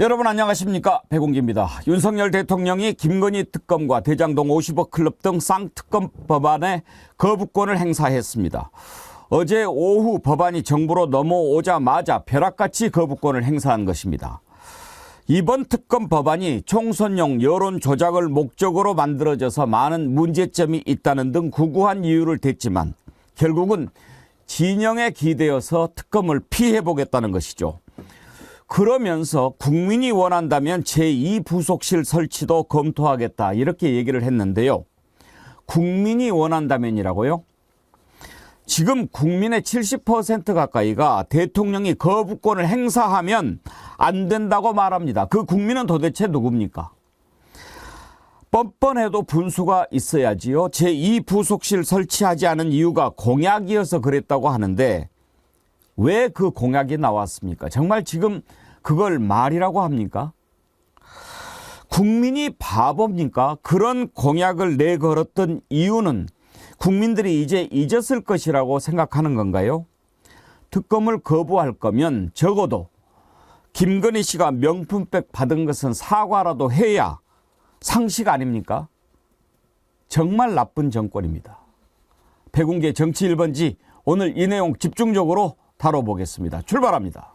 여러분 안녕하십니까, 백운기입니다. 윤석열 대통령이 김건희 특검과 대장동 50억 클럽 등 쌍특검 법안에 거부권을 행사했습니다. 어제 오후 법안이 정부로 넘어오자마자 벼락같이 거부권을 행사한 것입니다. 이번 특검 법안이 총선용 여론 조작을 목적으로 만들어져서 많은 문제점이 있다는 등 구구한 이유를 댔지만 결국은 진영에 기대어서 특검을 피해보겠다는 것이죠. 그러면서 국민이 원한다면 제2부속실 설치도 검토하겠다, 이렇게 얘기를 했는데요. 국민이 원한다면이라고요? 지금 국민의 70% 가까이가 대통령이 거부권을 행사하면 안 된다고 말합니다. 그 국민은 도대체 누굽니까? 뻔뻔해도 분수가 있어야지요. 제2부속실 설치하지 않은 이유가 공약이어서 그랬다고 하는데 왜 그 공약이 나왔습니까? 정말 지금 그걸 말이라고 합니까? 국민이 바보입니까? 그런 공약을 내걸었던 이유는 국민들이 이제 잊었을 것이라고 생각하는 건가요? 특검을 거부할 거면 적어도 김건희 씨가 명품백 받은 것은 사과라도 해야 상식 아닙니까? 정말 나쁜 정권입니다. 백운계 정치 1번지, 오늘 이 내용 집중적으로 다뤄보겠습니다. 출발합니다.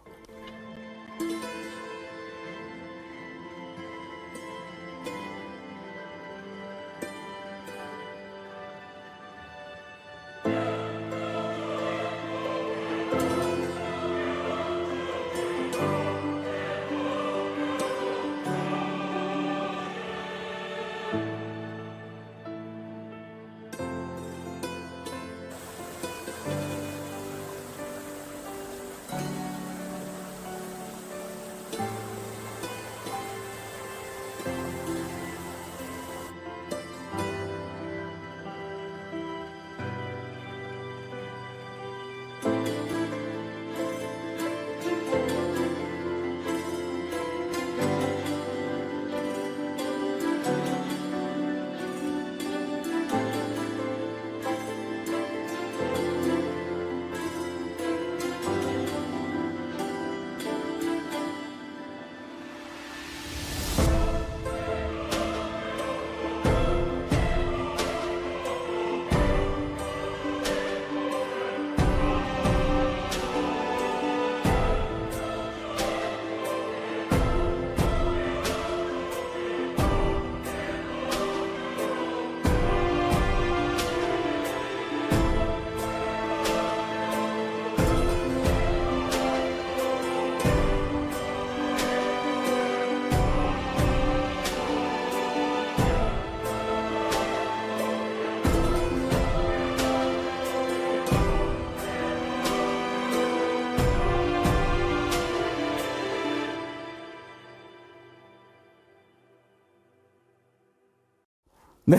네,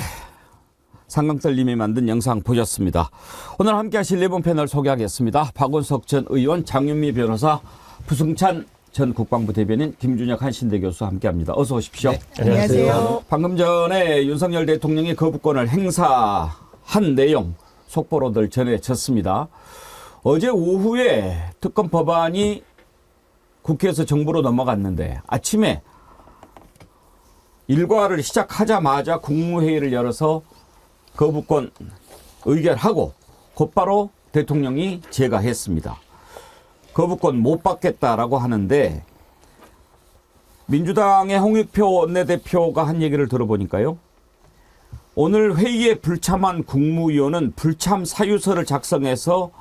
상강철님이 만든 영상 보셨습니다. 오늘 함께 하실 네 분 패널 소개하겠습니다. 박원석 전 의원, 장윤미 변호사, 부승찬 전 국방부 대변인, 김준혁 한신대 교수 함께합니다. 어서 오십시오. 네, 안녕하세요. 방금 전에 윤석열 대통령이 거부권을 행사한 내용 속보로들 전해졌습니다. 어제 오후에 특검 법안이 국회에서 정부로 넘어갔는데 아침에 일과를 시작하자마자 국무회의를 열어서 거부권 의결하고 곧바로 대통령이 제가했습니다. 거부권 못 받겠다라고 하는데 민주당의 홍익표 원내대표가 한 얘기를 들어보니까요. 오늘 회의에 불참한 국무위원은 불참 사유서를 작성해서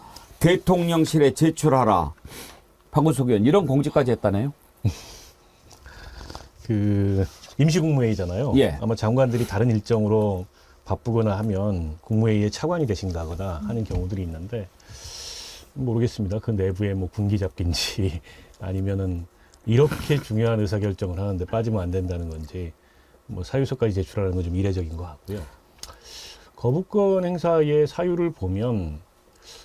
대통령실에 제출하라. 박원석 의원, 이런 공지까지 했다네요. 임시국무회의잖아요. 예. 아마 장관들이 다른 일정으로 바쁘거나 하면 국무회의에 차관이 되신다거나 하는 경우들이 있는데 모르겠습니다. 그 내부에 뭐 군기 잡기인지 아니면은 이렇게 중요한 의사결정을 하는데 빠지면 안 된다는 건지 뭐 사유서까지 제출하는 건 좀 이례적인 것 같고요. 거부권 행사의 사유를 보면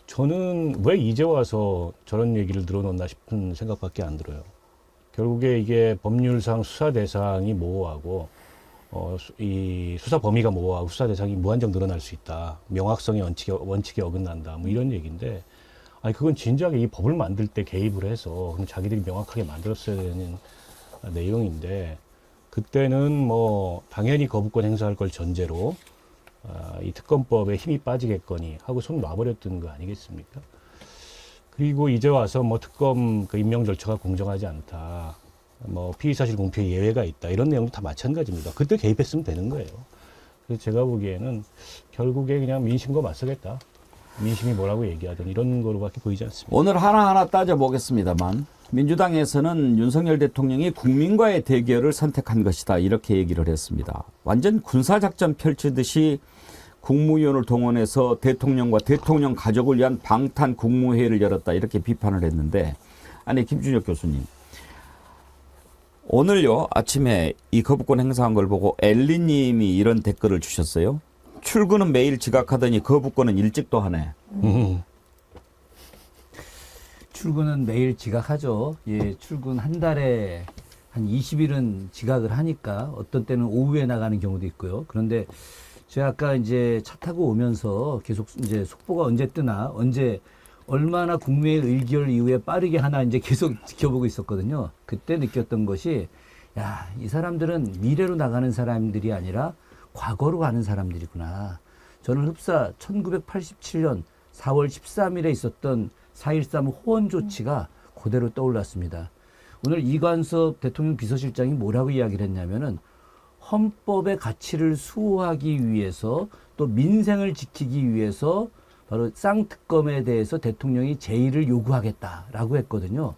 저는 왜 이제 와서 저런 얘기를 늘어놓나 싶은 생각밖에 안 들어요. 결국에 이게 법률상 수사 대상이 모호하고 이 수사 범위가 모호하고 수사 대상이 무한정 늘어날 수 있다. 명확성의 원칙에 어긋난다. 뭐 이런 얘기인데, 아니 그건 진작에 이 법을 만들 때 개입을 해서 그럼 자기들이 명확하게 만들었어야 되는 내용인데 그때는 뭐 당연히 거부권 행사할 걸 전제로 이 특검법에 힘이 빠지겠거니 하고 손 놔버렸던 거 아니겠습니까? 그리고 이제 와서 뭐 특검 그 임명 절차가 공정하지 않다, 뭐 피의사실 공표에 예외가 있다 이런 내용도 다 마찬가지입니다. 그때 개입했으면 되는 거예요. 그래서 제가 보기에는 결국에 그냥 민심과 맞서겠다. 민심이 뭐라고 얘기하든 이런 거로밖에 보이지 않습니다. 오늘 하나하나 따져보겠습니다만 민주당에서는 윤석열 대통령이 국민과의 대결을 선택한 것이다 이렇게 얘기를 했습니다. 완전 군사작전 펼치듯이 국무위원을 동원해서 대통령과 대통령 가족을 위한 방탄 국무회의를 열었다 이렇게 비판을 했는데, 아니 김준혁 교수님, 오늘요 아침에 이 거부권 행사한 걸 보고 엘리님이 이런 댓글을 주셨어요. 출근은 매일 지각하더니 거부권은 일찍도 하네. 출근은 매일 지각하죠. 예, 출근 한 달에 한 20일은 지각을 하니까 어떤 때는 오후에 나가는 경우도 있고요. 그런데 제가 아까 이제 차 타고 오면서 계속 이제 속보가 언제 뜨나, 언제 얼마나 국무회의 의결 이후에 빠르게 하나 이제 계속 지켜보고 있었거든요. 그때 느꼈던 것이, 야, 이 사람들은 미래로 나가는 사람들이 아니라 과거로 가는 사람들이구나. 저는 흡사 1987년 4월 13일에 있었던 4.13 호원 조치가 그대로 떠올랐습니다. 오늘 이관섭 대통령 비서실장이 뭐라고 이야기를 했냐면은 헌법의 가치를 수호하기 위해서 또 민생을 지키기 위해서 바로 쌍특검에 대해서 대통령이 제의를 요구하겠다라고 했거든요.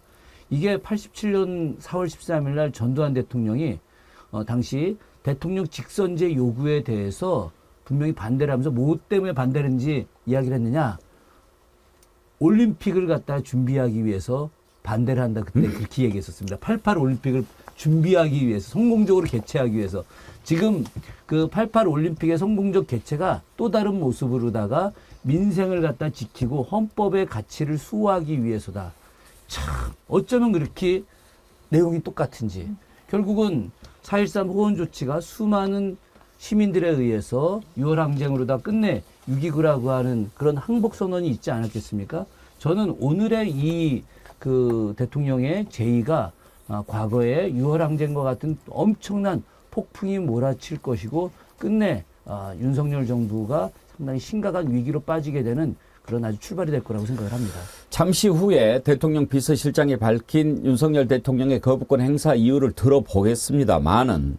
이게 87년 4월 13일 날 전두환 대통령이 당시 대통령 직선제 요구에 대해서 분명히 반대를 하면서 뭐 때문에 반대를 했는지 이야기를 했느냐. 올림픽을 갖다 준비하기 위해서 반대를 한다. 그때 그렇게 얘기했었습니다. 88 올림픽을 준비하기 위해서, 성공적으로 개최하기 위해서. 지금 그 88 올림픽의 성공적 개최가 또 다른 모습으로다가 민생을 갖다 지키고 헌법의 가치를 수호하기 위해서다. 참 어쩌면 그렇게 내용이 똑같은지. 결국은 4.13 호원 조치가 수많은 시민들에 의해서 6월 항쟁으로다 끝내 6.29라고 하는 그런 항복 선언이 있지 않았겠습니까? 저는 오늘의 이 그 대통령의 제의가 과거에 6월 항쟁과 같은 엄청난 폭풍이 몰아칠 것이고 끝내 윤석열 정부가 상당히 심각한 위기로 빠지게 되는 그런 아주 출발이 될 거라고 생각을 합니다. 잠시 후에 대통령 비서실장이 밝힌 윤석열 대통령의 거부권 행사 이유를 들어보겠습니다만은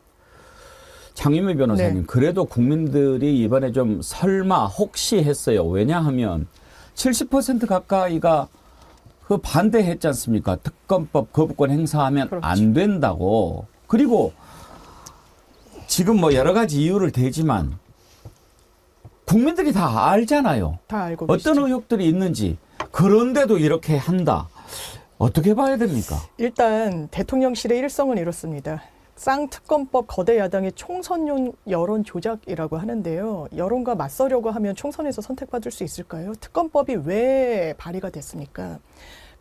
장윤미 변호사님, 네. 그래도 국민들이 이번에 좀 설마 혹시 했어요. 왜냐하면 70% 가까이가 그 반대했지 않습니까? 특검법 거부권 행사하면 그렇죠. 안 된다고. 그리고 지금 뭐 여러 가지 이유를 대지만 국민들이 다 알잖아요. 다 알고 어떤 계시죠. 의혹들이 있는지. 그런데도 이렇게 한다. 어떻게 봐야 됩니까? 일단 대통령실의 일성은 이렇습니다. 쌍특검법 거대 야당의 총선용 여론 조작이라고 하는데요. 여론과 맞서려고 하면 총선에서 선택받을 수 있을까요? 특검법이 왜 발의가 됐습니까?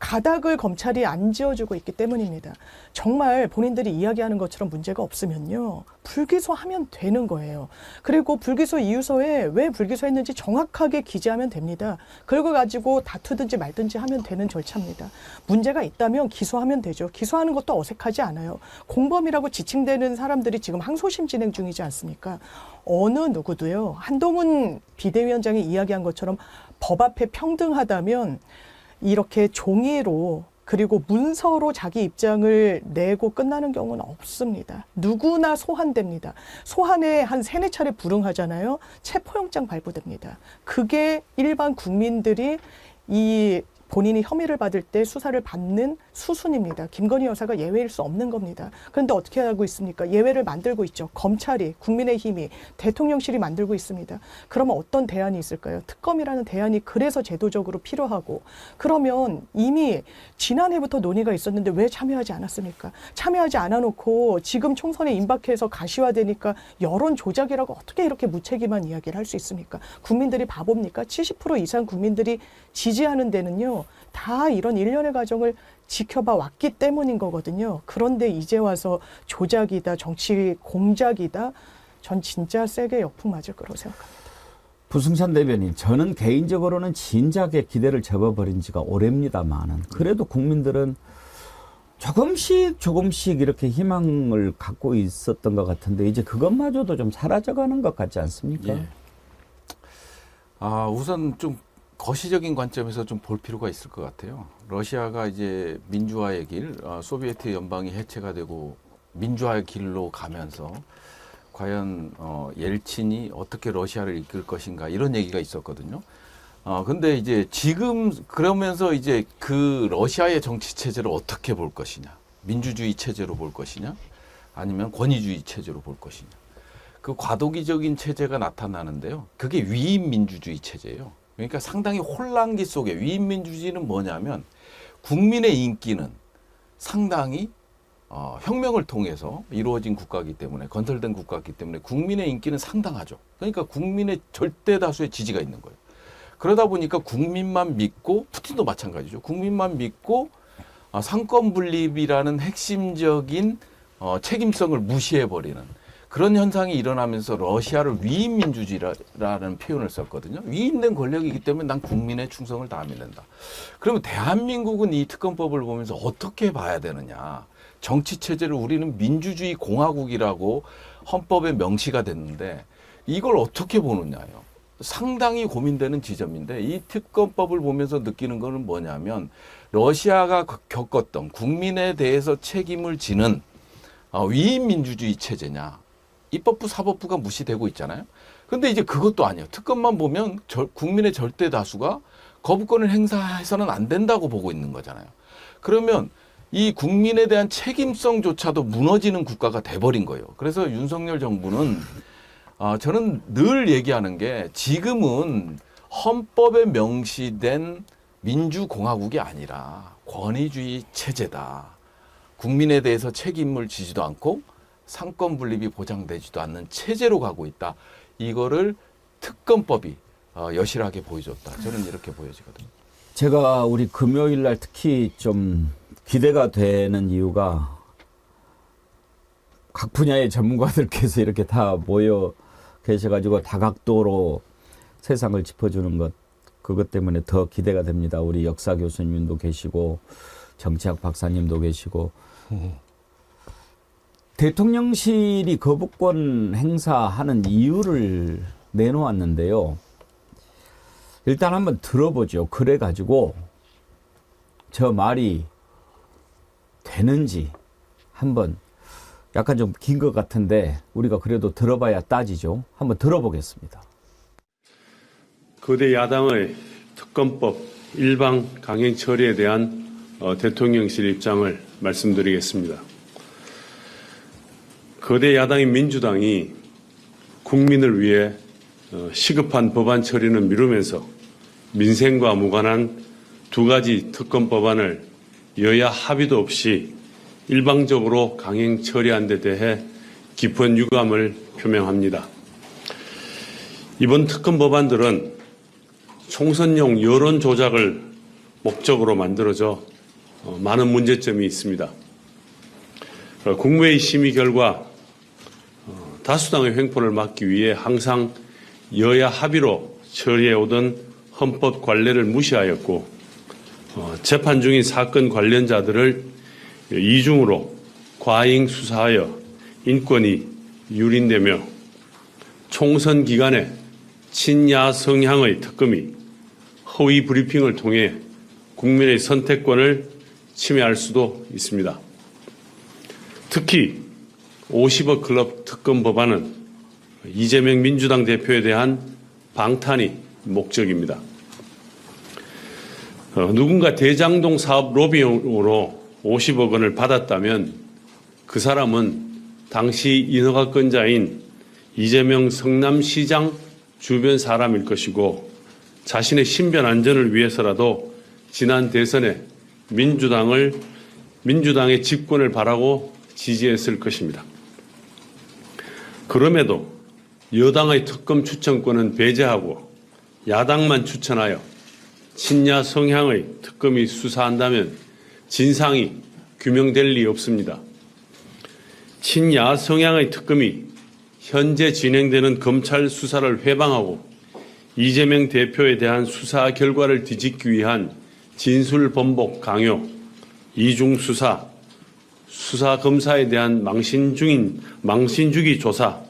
가닥을 검찰이 안 지어주고 있기 때문입니다. 정말 본인들이 이야기하는 것처럼 문제가 없으면요, 불기소하면 되는 거예요. 그리고 불기소 이유서에 왜 불기소했는지 정확하게 기재하면 됩니다. 그걸 가지고 다투든지 말든지 하면 되는 절차입니다. 문제가 있다면 기소하면 되죠. 기소하는 것도 어색하지 않아요. 공범이라고 지칭되는 사람들이 지금 항소심 진행 중이지 않습니까? 어느 누구도요, 한동훈 비대위원장이 이야기한 것처럼 법 앞에 평등하다면 이렇게 종이로 그리고 문서로 자기 입장을 내고 끝나는 경우는 없습니다. 누구나 소환됩니다. 소환에 한 3-4차례 불응하잖아요. 체포영장 발부됩니다. 그게 일반 국민들이 이 본인이 혐의를 받을 때 수사를 받는 수순입니다. 김건희 여사가 예외일 수 없는 겁니다. 그런데 어떻게 하고 있습니까? 예외를 만들고 있죠. 검찰이, 국민의힘이, 대통령실이 만들고 있습니다. 그러면 어떤 대안이 있을까요? 특검이라는 대안이 그래서 제도적으로 필요하고, 그러면 이미 지난해부터 논의가 있었는데 왜 참여하지 않았습니까? 참여하지 않아놓고 지금 총선에 임박해서 가시화되니까 여론 조작이라고 어떻게 이렇게 무책임한 이야기를 할 수 있습니까? 국민들이 바보입니까? 70% 이상 국민들이 지지하는 데는요, 다 이런 일련의 과정을 지켜봐 왔기 때문인 거거든요. 그런데 이제 와서 조작이다, 정치 공작이다, 전 진짜 세게 역풍 맞을 거라고 생각합니다. 부승찬 대변인, 저는 개인적으로는 진작에 기대를 접어버린 지가 오래입니다만은 그래도 국민들은 조금씩 이렇게 희망을 갖고 있었던 것 같은데 이제 그것마저도 좀 사라져가는 것 같지 않습니까? 예. 우선 좀 거시적인 관점에서 좀 볼 필요가 있을 것 같아요. 러시아가 이제 민주화의 길, 소비에트 연방이 해체가 되고 민주화의 길로 가면서 과연 옐친이 어떻게 러시아를 이끌 것인가 이런 얘기가 있었거든요. 근데 이제 지금 그러면서 이제 그 러시아의 정치 체제를 어떻게 볼 것이냐, 민주주의 체제로 볼 것이냐, 아니면 권위주의 체제로 볼 것이냐. 그 과도기적인 체제가 나타나는데요. 그게 위임 민주주의 체제예요. 그러니까 상당히 혼란기 속에 위임 민주주의는 뭐냐면 국민의 인기는 상당히 혁명을 통해서 이루어진 국가이기 때문에 건설된 국가이기 때문에 국민의 인기는 상당하죠. 그러니까 국민의 절대 다수의 지지가 있는 거예요. 그러다 보니까 국민만 믿고 푸틴도 마찬가지죠. 국민만 믿고 상권 분립이라는 핵심적인 책임성을 무시해버리는 그런 현상이 일어나면서 러시아를 위임 민주주의라는 표현을 썼거든요. 위임된 권력이기 때문에 난 국민의 충성을 다하면 된다. 그러면 대한민국은 이 특검법을 보면서 어떻게 봐야 되느냐. 정치 체제를 우리는 민주주의 공화국이라고 헌법에 명시가 됐는데 이걸 어떻게 보느냐요. 상당히 고민되는 지점인데 이 특검법을 보면서 느끼는 거는 뭐냐면 러시아가 겪었던 국민에 대해서 책임을 지는 위임 민주주의 체제냐. 입법부, 사법부가 무시되고 있잖아요. 근데 이제 그것도 아니에요. 특검만 보면 국민의 절대 다수가 거부권을 행사해서는 안 된다고 보고 있는 거잖아요. 그러면 이 국민에 대한 책임성조차도 무너지는 국가가 돼버린 거예요. 그래서 윤석열 정부는 저는 늘 얘기하는 게 지금은 헌법에 명시된 민주공화국이 아니라 권위주의 체제다. 국민에 대해서 책임을 지지도 않고 상권 분립이 보장되지도 않는 체제로 가고 있다. 이거를 특검법이 여실하게 보여줬다. 저는 이렇게 보여지거든요. 제가 우리 금요일 날 특히 좀 기대가 되는 이유가 각 분야의 전문가들께서 이렇게 다 모여 계셔가지고 다각도로 세상을 짚어주는 것 그것 때문에 더 기대가 됩니다. 우리 역사 교수님도 계시고 정치학 박사님도 계시고 대통령실이 거부권 행사하는 이유를 내놓았는데요. 일단 한번 들어보죠. 그래가지고 저 말이 되는지 한번 약간 좀 긴 것 같은데 우리가 그래도 들어봐야 따지죠. 한번 들어보겠습니다. 거대 야당의 특검법 일방 강행 처리에 대한 대통령실 입장을 말씀드리겠습니다. 거대 야당인 민주당이 국민을 위해 시급한 법안 처리는 미루면서 민생과 무관한 두 가지 특검 법안을 여야 합의도 없이 일방적으로 강행 처리한 데 대해 깊은 유감을 표명합니다. 이번 특검 법안들은 총선용 여론 조작을 목적으로 만들어져 많은 문제점이 있습니다. 국무회의 심의 결과 다수당의 횡포를 막기 위해 항상 여야 합의로 처리해오던 헌법 관례를 무시하였고 재판 중인 사건 관련자들을 이중으로 과잉 수사하여 인권이 유린되며 총선 기간에 친야 성향의 특검이 허위 브리핑을 통해 국민의 선택권을 침해할 수도 있습니다. 특히 50억 클럽 특검 법안은 이재명 민주당 대표에 대한 방탄이 목적입니다. 누군가 대장동 사업 로비용으로 50억 원을 받았다면 그 사람은 당시 인허가권자인 이재명 성남시장 주변 사람일 것이고 자신의 신변 안전을 위해서라도 지난 대선에 민주당의 집권을 바라고 지지했을 것입니다. 그럼에도 여당의 특검 추천권은 배제하고 야당만 추천하여 친야 성향의 특검이 수사한다면 진상이 규명될 리 없습니다. 친야 성향의 특검이 현재 진행되는 검찰 수사를 회방하고 이재명 대표에 대한 수사 결과를 뒤집기 위한 진술 번복 강요, 이중 수사, 수사 검사에 대한 망신주기 조사,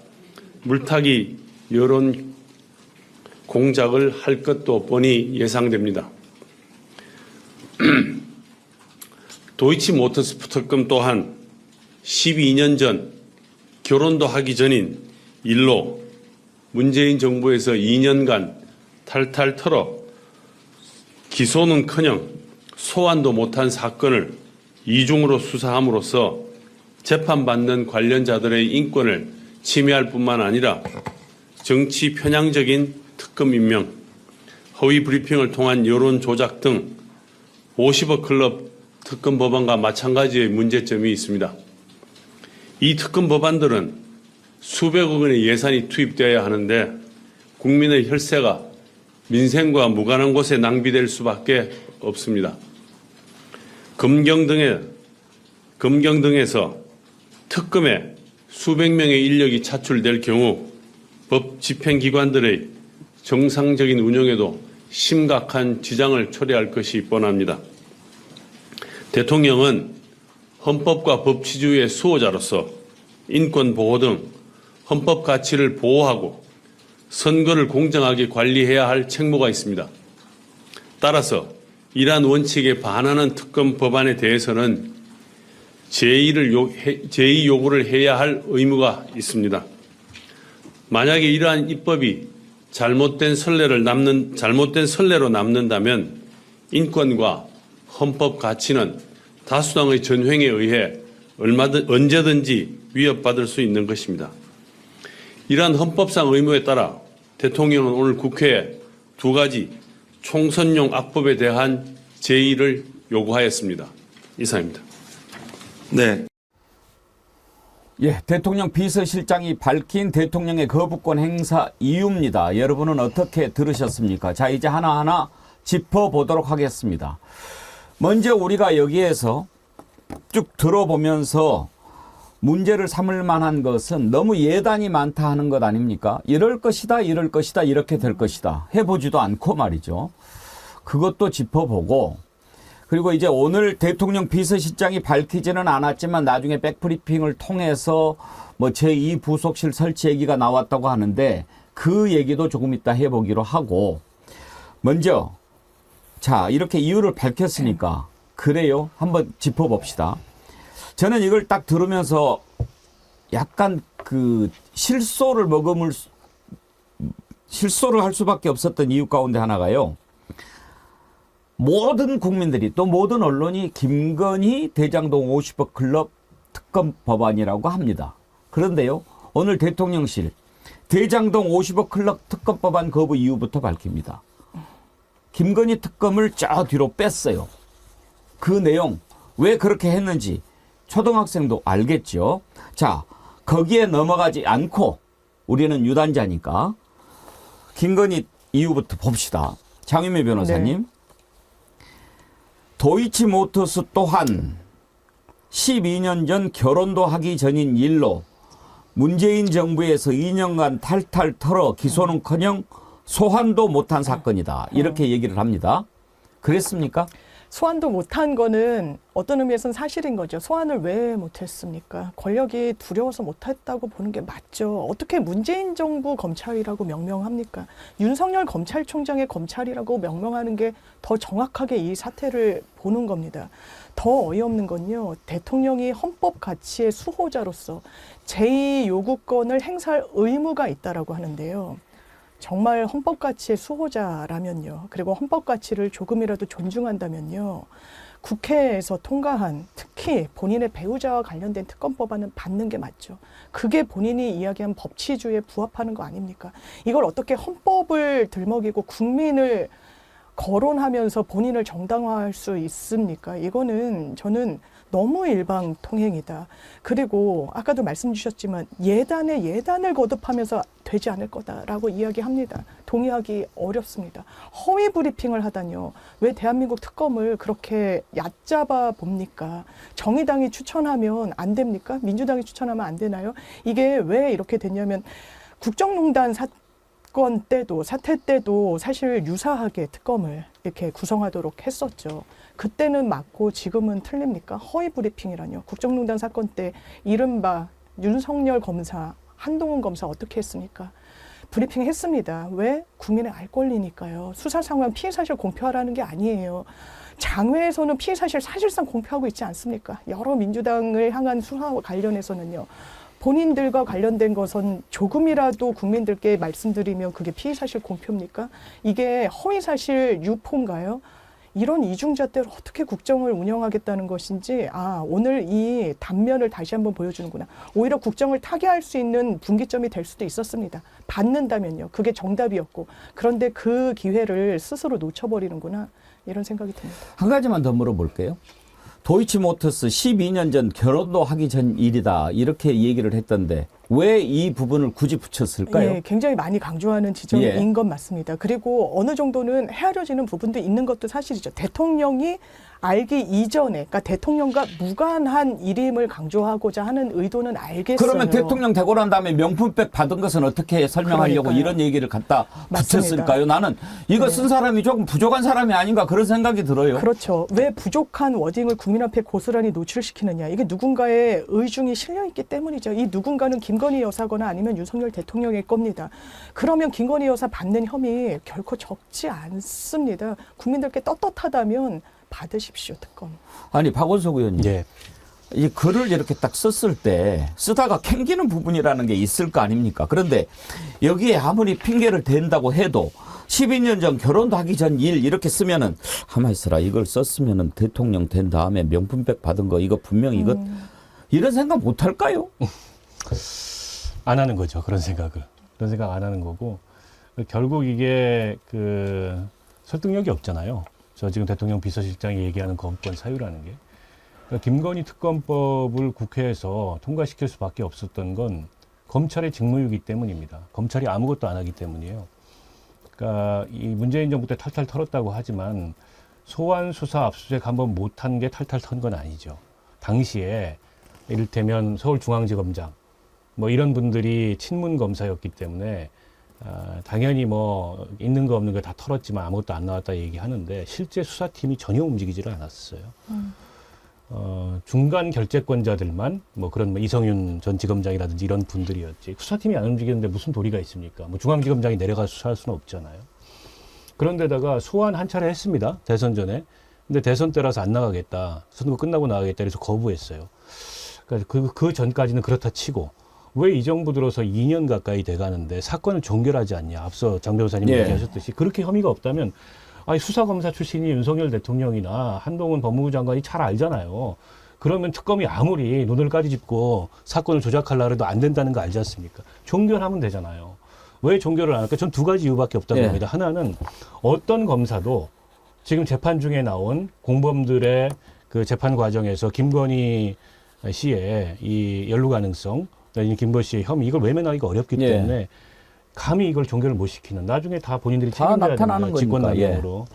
물타기 여론 공작을 할 것도 뻔히 예상됩니다. 도이치모터스 특검 또한 12년 전 결혼도 하기 전인 일로 문재인 정부에서 2년간 탈탈 털어 기소는커녕 소환도 못한 사건을 이중으로 수사함으로써 재판받는 관련자들의 인권을 침해할 뿐만 아니라 정치 편향적인 특검 임명, 허위 브리핑을 통한 여론 조작 등 50억 클럽 특검 법안과 마찬가지의 문제점이 있습니다. 이 특검 법안들은 수백억 원의 예산이 투입되어야 하는데 국민의 혈세가 민생과 무관한 곳에 낭비될 수밖에 없습니다. 검경 등에서 특검에 수백 명의 인력이 차출될 경우 법 집행기관들의 정상적인 운영에도 심각한 지장을 초래할 것이 뻔합니다. 대통령은 헌법과 법치주의의 수호자로서 인권 보호 등 헌법 가치를 보호하고 선거를 공정하게 관리해야 할 책무가 있습니다. 따라서 이러한 원칙에 반하는 특검 법안에 대해서는 제의 요구를 해야 할 의무가 있습니다. 만약에 이러한 입법이 잘못된 선례로 남는다면 인권과 헌법 가치는 다수당의 전횡에 의해 언제든지 위협받을 수 있는 것입니다. 이러한 헌법상 의무에 따라 대통령은 오늘 국회에 2가지 총선용 악법에 대한 제의를 요구하였습니다. 이상입니다. 네. 예, 대통령 비서실장이 밝힌 대통령의 거부권 행사 이유입니다. 여러분은 어떻게 들으셨습니까? 자, 이제 하나하나 짚어보도록 하겠습니다. 먼저 우리가 여기에서 쭉 들어보면서 문제를 삼을 만한 것은 너무 예단이 많다 하는 것 아닙니까? 이럴 것이다, 이럴 것이다, 이렇게 될 것이다. 해보지도 않고 말이죠. 그것도 짚어보고, 그리고 이제 오늘 대통령 비서실장이 밝히지는 않았지만 나중에 백브리핑을 통해서 뭐 제2부속실 설치 얘기가 나왔다고 하는데 그 얘기도 조금 이따 해보기로 하고, 먼저 자, 이렇게 이유를 밝혔으니까 그래요? 한번 짚어봅시다. 저는 이걸 딱 들으면서 약간 그 실소를 할 수밖에 없었던 이유 가운데 하나가요. 모든 국민들이 또 모든 언론이 김건희 대장동 50억 클럽 특검 법안이라고 합니다. 그런데요, 오늘 대통령실 대장동 50억 클럽 특검 법안 거부 이유부터 밝힙니다. 김건희 특검을 저 뒤로 뺐어요. 그 내용 왜 그렇게 했는지 초등학생도 알겠죠. 자, 거기에 넘어가지 않고 우리는 유단자니까 김건희 이유부터 봅시다. 장윤미 변호사님. 네. 도이치모터스 또한 12년 전 결혼도 하기 전인 일로 문재인 정부에서 2년간 탈탈 털어 기소는커녕 소환도 못한 사건이다. 이렇게 얘기를 합니다. 그랬습니까? 소환도 못한 거는 어떤 의미에서는 사실인 거죠. 소환을 왜 못했습니까? 권력이 두려워서 못했다고 보는 게 맞죠. 어떻게 문재인 정부 검찰이라고 명명합니까? 윤석열 검찰총장의 검찰이라고 명명하는 게 더 정확하게 이 사태를 보는 겁니다. 더 어이없는 건요. 대통령이 헌법 가치의 수호자로서 제2 요구권을 행사할 의무가 있다라고 하는데요. 정말 헌법 가치의 수호자라면요. 그리고 헌법 가치를 조금이라도 존중한다면요. 국회에서 통과한 특히 본인의 배우자와 관련된 특검 법안은 받는 게 맞죠. 그게 본인이 이야기한 법치주의에 부합하는 거 아닙니까? 이걸 어떻게 헌법을 들먹이고 국민을 거론하면서 본인을 정당화할 수 있습니까? 이거는 저는 너무 일방통행이다. 그리고 아까도 말씀 주셨지만 예단에 예단을 거듭하면서 되지 않을 거다라고 이야기합니다. 동의하기 어렵습니다. 허위 브리핑을 하다니요. 왜 대한민국 특검을 그렇게 얕잡아 봅니까? 정의당이 추천하면 안 됩니까? 민주당이 추천하면 안 되나요? 이게 왜 이렇게 됐냐면 국정농단 사건 때도 사태 때도 사실 유사하게 특검을 이렇게 구성하도록 했었죠. 그때는 맞고 지금은 틀립니까? 허위 브리핑이라뇨. 국정농단 사건 때 이른바 윤석열 검사, 한동훈 검사 어떻게 했습니까? 브리핑 했습니다. 왜? 국민의 알 권리니까요. 수사 상황 피해 사실 공표하라는 게 아니에요. 장외에서는 피해 사실 사실상 공표하고 있지 않습니까? 여러 민주당을 향한 수사와 관련해서는요. 본인들과 관련된 것은 조금이라도 국민들께 말씀드리면 그게 피해 사실 공표입니까? 이게 허위 사실 유포인가요? 이런 이중잣대로 어떻게 국정을 운영하겠다는 것인지 오늘 이 단면을 다시 한번 보여주는구나. 오히려 국정을 타개할 수 있는 분기점이 될 수도 있었습니다. 받는다면요. 그게 정답이었고. 그런데 그 기회를 스스로 놓쳐버리는구나. 이런 생각이 듭니다. 한 가지만 더 물어볼게요. 도이치모터스 12년 전 결혼도 하기 전 일이다 이렇게 얘기를 했던데 왜 이 부분을 굳이 붙였을까요? 예, 굉장히 많이 강조하는 지점인 예. 건 맞습니다. 그리고 어느 정도는 헤아려지는 부분도 있는 것도 사실이죠. 대통령이 알기 이전에, 그러니까 대통령과 무관한 일임을 강조하고자 하는 의도는 알겠어요. 그러면 대통령 되고 난 다음에 명품백 받은 것은 어떻게 설명하려고 그러니까요. 이런 얘기를 갖다 맞습니다. 붙였을까요? 나는 이거 쓴 사람이 조금 부족한 사람이 아닌가 그런 생각이 들어요. 그렇죠. 왜 부족한 워딩을 국민 앞에 고스란히 노출시키느냐. 이게 누군가의 의중이 실려있기 때문이죠. 이 누군가는 김건희 여사거나 아니면 윤석열 대통령일 겁니다. 그러면 김건희 여사 받는 혐의 결코 적지 않습니다. 국민들께 떳떳하다면 받으십시오, 특검. 아니 박원석 의원님. 예. 이 글을 이렇게 딱 썼을 때 쓰다가 캥기는 부분이라는 게 있을 거 아닙니까? 그런데 여기에 아무리 핑계를 댄다고 해도 12년 전 결혼도 하기 전 일 이렇게 쓰면은 가만히 있어라. 이걸 썼으면은 대통령 된 다음에 명품백 받은 거 이거 분명히 이거 이런 생각 못 할까요? 안 하는 거죠. 그런 생각을. 그런 생각 안 하는 거고 결국 이게 그 설득력이 없잖아요. 저 지금 대통령 비서실장이 얘기하는 거부권 사유라는 게. 그러니까 김건희 특검법을 국회에서 통과시킬 수밖에 없었던 건 검찰의 직무이기 때문입니다. 검찰이 아무것도 안 하기 때문이에요. 그러니까 이 문재인 정부 때 탈탈 털었다고 하지만 소환 수사 압수수색 한번 못한 게 탈탈 턴 건 아니죠. 당시에 이를테면 서울중앙지검장 뭐 이런 분들이 친문 검사였기 때문에 당연히 뭐 있는 거 없는 거 다 털었지만 아무것도 안 나왔다 얘기하는데 실제 수사팀이 전혀 움직이지를 않았어요. 중간 결재권자들만 뭐 그런 뭐 이성윤 전 지검장이라든지 이런 분들이었지 수사팀이 안 움직이는데 무슨 도리가 있습니까? 뭐 중앙지검장이 내려가서 수사할 수는 없잖아요. 그런데다가 소환 한 차례 했습니다. 대선 전에. 근데 대선 때라서 안 나가겠다. 선거 끝나고 나가겠다. 그래서 거부했어요. 그러니까 그 전까지는 그렇다 치고 왜 이 정부 들어서 2년 가까이 돼가는데 사건을 종결하지 않냐. 앞서 장 변호사님 예. 얘기하셨듯이 그렇게 혐의가 없다면 아니 수사검사 출신이 윤석열 대통령이나 한동훈 법무부 장관이 잘 알잖아요. 그러면 특검이 아무리 눈을 까지짚고 사건을 조작하려고 해도 안 된다는 거 알지 않습니까? 종결하면 되잖아요. 왜 종결을 안 할까? 전 두 가지 이유밖에 없다고 예. 봅니다. 하나는 어떤 검사도 지금 재판 중에 나온 공범들의 그 재판 과정에서 김건희 씨의 이 연루 가능성, 김건희 씨의 혐의 이걸 외면하기가 어렵기 예. 때문에 감히 이걸 종결을 못 시키는 나중에 다 본인들이 다 책임져야 나타나는 됩니다. 거니까, 직권남용으로.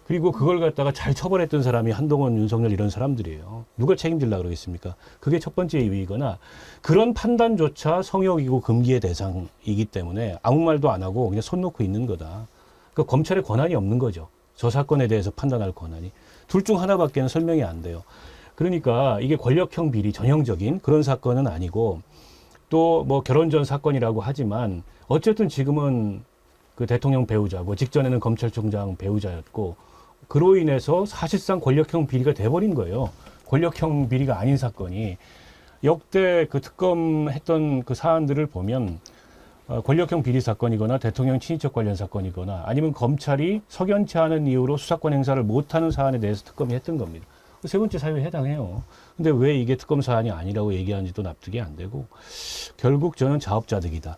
그리고 그걸 갖다가 잘 처벌했던 사람이 한동훈, 윤석열 이런 사람들이에요. 누가 책임질라 그러겠습니까? 그게 첫 번째 이유이거나 그런 판단조차 성역이고 금기의 대상이기 때문에 아무 말도 안 하고 그냥 손 놓고 있는 거다. 그러니까 검찰의 권한이 없는 거죠. 저 사건에 대해서 판단할 권한이. 둘 중 하나밖에는 설명이 안 돼요. 그러니까 이게 권력형 비리 전형적인 그런 사건은 아니고 또 뭐 결혼 전 사건이라고 하지만 어쨌든 지금은 그 대통령 배우자고 직전에는 검찰총장 배우자였고 그로 인해서 사실상 권력형 비리가 돼버린 거예요. 권력형 비리가 아닌 사건이 역대 그 특검했던 그 사안들을 보면 권력형 비리 사건이거나 대통령 친인척 관련 사건이거나 아니면 검찰이 석연치 않은 이유로 수사권 행사를 못하는 사안에 대해서 특검이 했던 겁니다. 세 번째 사유에 해당해요. 근데 왜 이게 특검 사안이 아니라고 얘기하는지도 납득이 안 되고 결국 저는 자업자득이다.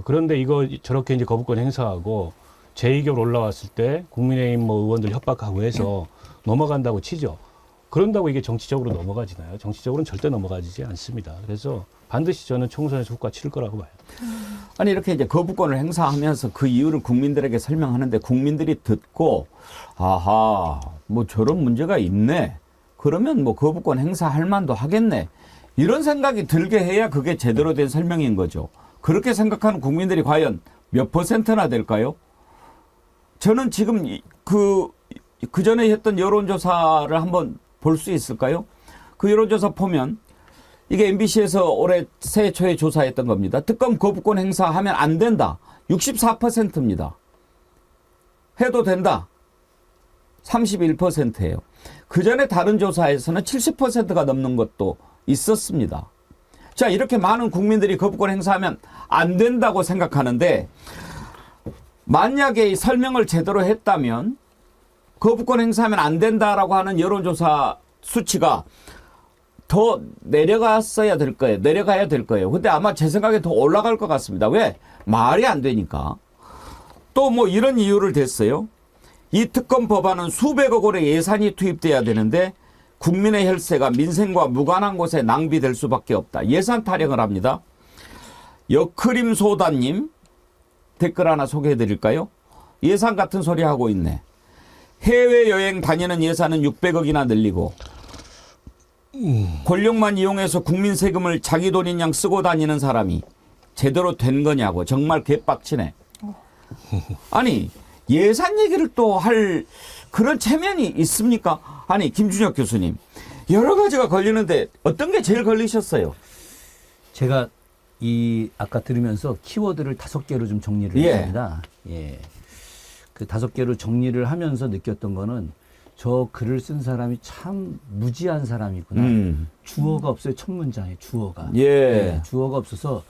그런데 이거 저렇게 이제 거부권 행사하고 제2결 올라왔을 때 국민의힘 뭐 의원들 협박하고 해서 넘어간다고 치죠. 그런다고 이게 정치적으로 넘어가지나요? 정치적으로는 절대 넘어가지지 않습니다. 그래서 반드시 저는 총선에서 효과 치를 거라고 봐요. 아니 이렇게 이제 거부권을 행사하면서 그 이유를 국민들에게 설명하는데 국민들이 듣고 아하 뭐 저런 문제가 있네. 그러면 뭐 거부권 행사할 만도 하겠네. 이런 생각이 들게 해야 그게 제대로 된 설명인 거죠. 그렇게 생각하는 국민들이 과연 몇 퍼센트나 될까요? 저는 지금 그 전에 했던 여론조사를 한번 볼 수 있을까요? 그 여론조사 보면 이게 MBC에서 올해 새해 초에 조사했던 겁니다. 특검 거부권 행사하면 안 된다. 64%입니다. 해도 된다. 31%예요. 그 전에 다른 조사에서는 70%가 넘는 것도 있었습니다. 자, 이렇게 많은 국민들이 거부권 행사하면 안 된다고 생각하는데 만약에 이 설명을 제대로 했다면 거부권 행사하면 안 된다라고 하는 여론조사 수치가 더 내려갔어야 될 거예요. 내려가야 될 거예요. 근데 아마 제 생각에 더 올라갈 것 같습니다. 왜? 말이 안 되니까. 또 뭐 이런 이유를 댔어요. 이 특검 법안은 수백억 원의 예산이 투입돼야 되는데 국민의 혈세가 민생과 무관한 곳에 낭비될 수밖에 없다. 예산 타령을 합니다. 여크림소다님 댓글 하나 소개해 드릴까요? 예산 같은 소리 하고 있네. 해외여행 다니는 예산은 600억이나 늘리고 권력만 이용해서 국민 세금을 자기 돈인 양 쓰고 다니는 사람이 제대로 된 거냐고. 정말 개빡치네. 아니 예산 얘기를 또 할 그런 체면이 있습니까? 아니 김준혁 교수님 여러 가지가 걸리는데 어떤 게 제일 걸리셨어요? 제가 아까 들으면서 키워드를 5개로 좀 정리를 예. 했습니다. 예. 그 5개로 정리를 하면서 느꼈던 거는 저 글을 쓴 사람이 참 무지한 사람이구나. 주어가 없어요. 첫 문장에 주어가. 예. 주어가 없어서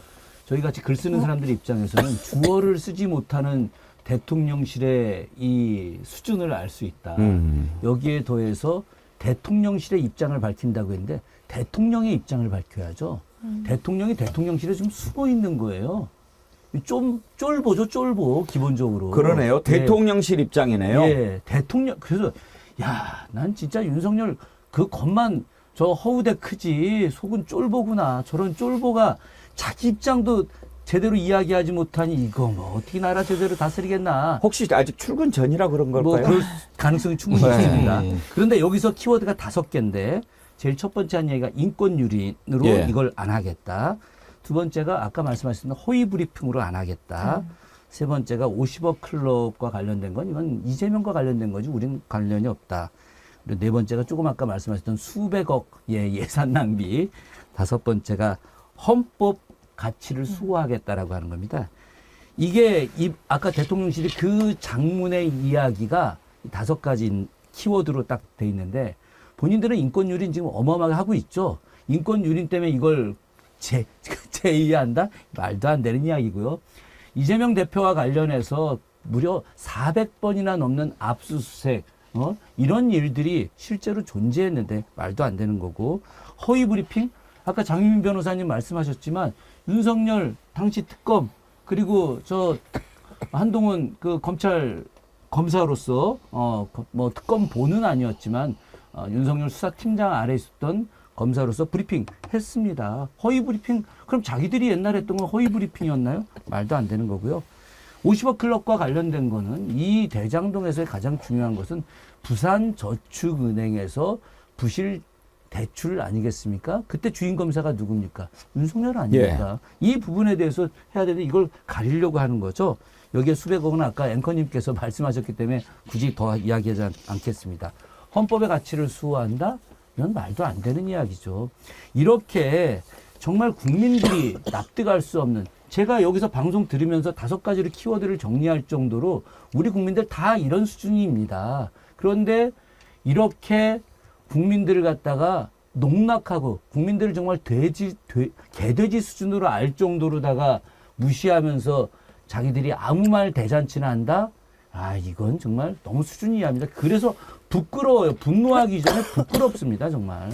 저희 같이 글 쓰는 사람들 입장에서는 주어를 쓰지 못하는 대통령실의 이 수준을 알 수 있다. 여기에 더해서 대통령실의 입장을 밝힌다고 했는데 대통령의 입장을 밝혀야죠. 대통령이 대통령실에 좀 숨어 있는 거예요. 좀 쫄보죠, 쫄보 기본적으로. 그러네요. 대통령실 입장이네요. 예, 대통령. 그래서 야, 난 진짜 윤석열 그 겉만 저 허우대 크지 속은 쫄보구나. 저런 쫄보가 자기 입장도 제대로 이야기하지 못하니 이거 뭐 어떻게 나라 제대로 다스리겠나. 혹시 아직 출근 전이라 그런 걸까요? 뭐 그럴 가능성이 충분히 네. 있습니다. 그런데 여기서 키워드가 5개인데 제일 첫 번째 한 얘기가 인권 유린으로 예. 이걸 안 하겠다. 두 번째가 아까 말씀하셨던 허위 브리핑으로 안 하겠다. 세 번째가 50억 클럽과 관련된 건 이건 이재명과 관련된 거지 우린 관련이 없다. 그리고 네 번째가 조금 아까 말씀하셨던 수백억 예산 낭비. 5번째가 헌법 가치를 수호하겠다라고 하는 겁니다. 이게 아까 대통령실이 그 장문의 이야기가 5가지 키워드로 딱 돼 있는데 본인들은 인권 유린 지금 어마어마하게 하고 있죠. 인권 유린 때문에 이걸 제의한다? 말도 안 되는 이야기고요. 이재명 대표와 관련해서 무려 400번이나 넘는 압수수색, 이런 일들이 실제로 존재했는데 말도 안 되는 거고, 허위 브리핑? 아까 장윤민 변호사님 말씀하셨지만 윤석열 당시 특검 그리고 저 한동훈 그 검찰 검사로서 뭐 특검 보는 아니었지만 윤석열 수사팀장 아래 있었던 검사로서 브리핑 했습니다. 허위 브리핑 그럼 자기들이 옛날에 했던 건 허위 브리핑이었나요? 말도 안 되는 거고요. 50억 클럽과 관련된 거는 이 대장동에서의 가장 중요한 것은 부산저축은행에서 부실 대출 아니겠습니까? 그때 주인 검사가 누굽니까? 윤석열 아닙니까? 이 부분에 대해서 해야 되는데 이걸 가리려고 하는 거죠. 여기에 수백억은 아까 앵커님께서 말씀하셨기 때문에 굳이 더 이야기하지 않겠습니다. 헌법의 가치를 수호한다? 이건 말도 안 되는 이야기죠. 이렇게 정말 국민들이 납득할 수 없는 제가 여기서 방송 들으면서 5가지로 키워드를 정리할 정도로 우리 국민들 다 이런 수준입니다. 그런데 이렇게 국민들을 갖다가 농락하고 국민들을 정말 개돼지 수준으로 알 정도로다가 무시하면서 자기들이 아무 말 대잔치나 한다? 아, 이건 정말 너무 수준이 이하입니다. 그래서 부끄러워요. 분노하기 전에 부끄럽습니다, 정말.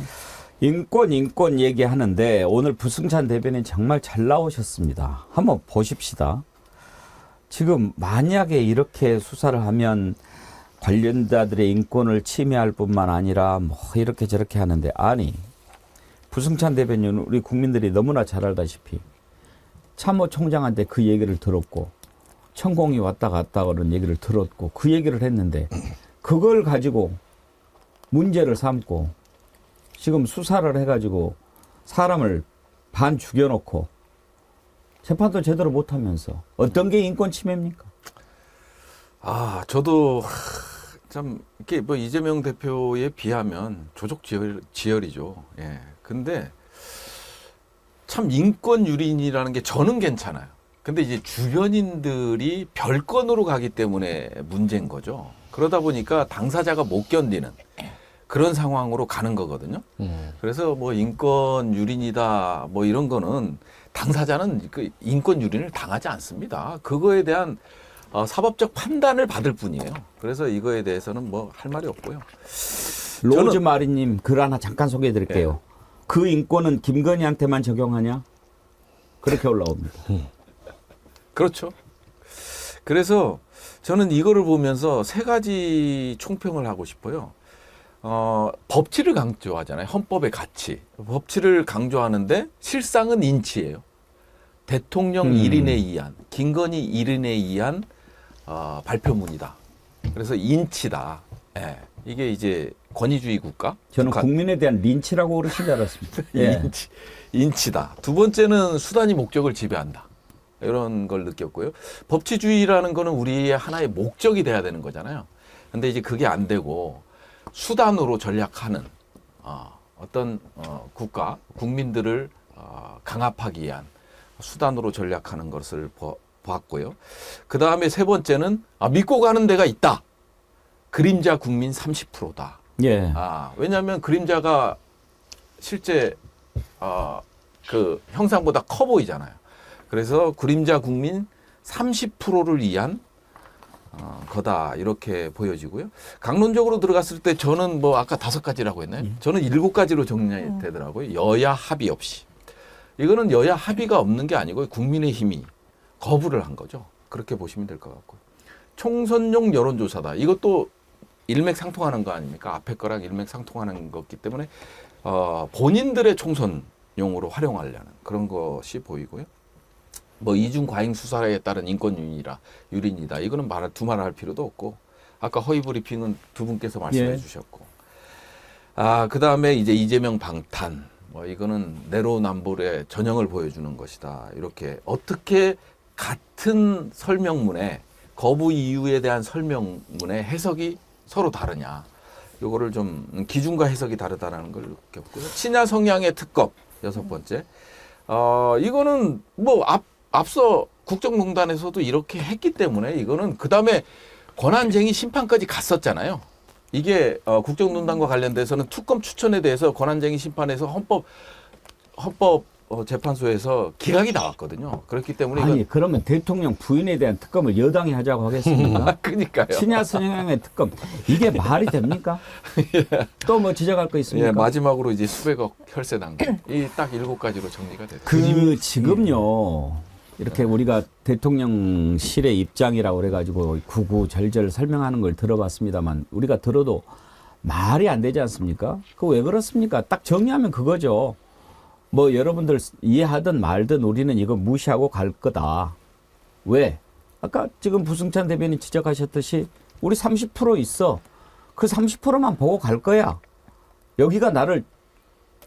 인권 얘기하는데 오늘 부승찬 대변인 정말 잘 나오셨습니다. 한번 보십시다. 지금 만약에 이렇게 수사를 하면 관련자들의 인권을 침해할 뿐만 아니라 뭐 이렇게 저렇게 하는데 아니 부승찬 대변인은 우리 국민들이 너무나 잘 알다시피 참모총장한테 그 얘기를 들었고 천공이 왔다 갔다 그런 얘기를 들었고 그 얘기를 했는데 그걸 가지고 문제를 삼고 지금 수사를 해가지고 사람을 반 죽여놓고 재판도 제대로 못하면서 어떤 게 인권 침해입니까? 저도 참 이렇게 뭐 이재명 대표에 비하면 조족 지열이죠. 예. 근데 참 인권 유린이라는 게 저는 괜찮아요. 근데 이제 주변인들이 별건으로 가기 때문에 문제인 거죠. 그러다 보니까 당사자가 못 견디는 그런 상황으로 가는 거거든요. 그래서 뭐 인권 유린이다 뭐 이런 거는 당사자는 그 인권 유린을 당하지 않습니다. 그거에 대한 사법적 판단을 받을 뿐이에요. 그래서 이거에 대해서는 뭐 할 말이 없고요. 로즈마리님 글 하나 잠깐 소개해 드릴게요. 예. 그 인권은 김건희한테만 적용하냐? 그렇게 올라옵니다. 그렇죠. 그래서 저는 이거를 보면서 세 가지 총평을 하고 싶어요. 법치를 강조하잖아요. 헌법의 가치. 법치를 강조하는데 실상은 인치예요. 대통령 1인에 의한, 김건희 1인에 의한 발표문이다. 그래서 인치다. 예. 이게 이제 권위주의 국가. 저는 북한. 국민에 대한 린치라고 그러신 줄 알았습니다. 예. 인치다. 두 번째는 수단이 목적을 지배한다. 이런 걸 느꼈고요. 법치주의라는 거는 우리의 하나의 목적이 돼야 되는 거잖아요. 근데 이제 그게 안 되고 수단으로 전략하는 어떤 국가, 국민들을 강압하기 위한 수단으로 전략하는 것을 봤고요. 그 다음에 세 번째는 믿고 가는 데가 있다. 그림자 국민 30%다. 예. 왜냐하면 그림자가 실제 그 형상보다 커 보이잖아요. 그래서 그림자 국민 30%를 위한 거다 이렇게 보여지고요. 강론적으로 들어갔을 때 저는 뭐 아까 5가지라고 했나요? 저는 7가지로 정리되더라고요. 여야 합의 없이. 이거는 여야 합의가 없는 게 아니고 국민의힘이 거부를 한 거죠. 그렇게 보시면 될 것 같고요. 총선용 여론조사다. 이것도 일맥상통하는 거 아닙니까? 앞에 거랑 일맥상통하는 거기 때문에 본인들의 총선용으로 활용하려는 그런 것이 보이고요. 뭐 이중 과잉 수사에 따른 인권 유린이다. 이거는 두말할 필요도 없고 아까 허위 브리핑은 두 분께서 말씀해 주셨고 그 다음에 이제 이재명 방탄 뭐 이거는 내로남불의 전형을 보여주는 것이다. 이렇게 어떻게 같은 설명문에 거부 이유에 대한 설명문의 해석이 서로 다르냐. 요거를 좀 기준과 해석이 다르다라는 걸 느꼈고요. 친야 성향의 특검 6번째. 이거는 뭐 앞서 국정농단에서도 이렇게 했기 때문에 이거는 그다음에 권한쟁의 심판까지 갔었잖아요. 이게 국정농단과 관련돼서는 특검 추천에 대해서 권한쟁의 심판에서 헌법 재판소에서 기각이 나왔거든요. 그렇기 때문에 아니 그러면 대통령 부인에 대한 특검을 여당이 하자고 하겠습니까? 그러니까요. 친야 성향의 특검 이게 말이 됩니까? 또 뭐 지적할 거 있습니까? 예, 마지막으로 이제 수백억 혈세 낭비. 이 딱 7가지로 정리가 됐죠. 지금요. 이렇게 우리가 대통령실의 입장이라고 그래가지고 구구절절 설명하는 걸 들어봤습니다만 우리가 들어도 말이 안 되지 않습니까? 그거 왜 그렇습니까? 딱 정리하면 그거죠. 뭐 여러분들 이해하든 말든 우리는 이거 무시하고 갈 거다. 왜? 아까 지금 부승찬 대변인 지적하셨듯이 우리 30% 있어. 그 30%만 보고 갈 거야. 여기가 나를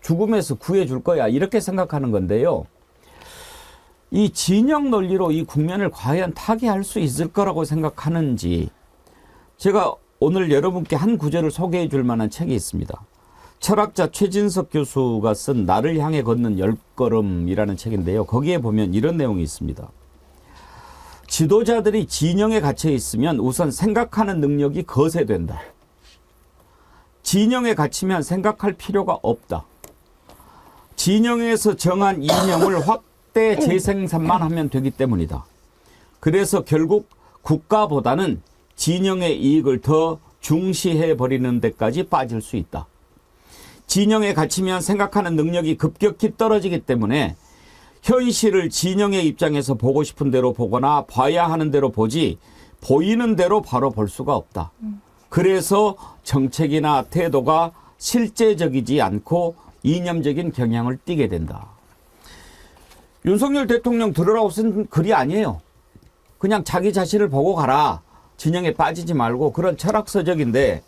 죽음에서 구해줄 거야. 이렇게 생각하는 건데요. 이 진영 논리로 이 국면을 과연 타개할 수 있을 거라고 생각하는지 제가 오늘 여러분께 한 구절을 소개해 줄 만한 책이 있습니다. 철학자 최진석 교수가 쓴 나를 향해 걷는 10걸음이라는 책인데요. 거기에 보면 이런 내용이 있습니다. 지도자들이 진영에 갇혀 있으면 우선 생각하는 능력이 거세된다. 진영에 갇히면 생각할 필요가 없다. 진영에서 정한 이념을 확대 재생산만 하면 되기 때문이다. 그래서 결국 국가보다는 진영의 이익을 더 중시해 버리는 데까지 빠질 수 있다. 진영에 갇히면 생각하는 능력이 급격히 떨어지기 때문에 현실을 진영의 입장에서 보고 싶은 대로 보거나 봐야 하는 대로 보지 보이는 대로 바로 볼 수가 없다. 그래서 정책이나 태도가 실제적이지 않고 이념적인 경향을 띠게 된다. 윤석열 대통령 들으라고 쓴 글이 아니에요. 그냥 자기 자신을 보고 가라. 진영에 빠지지 말고 그런 철학서적인데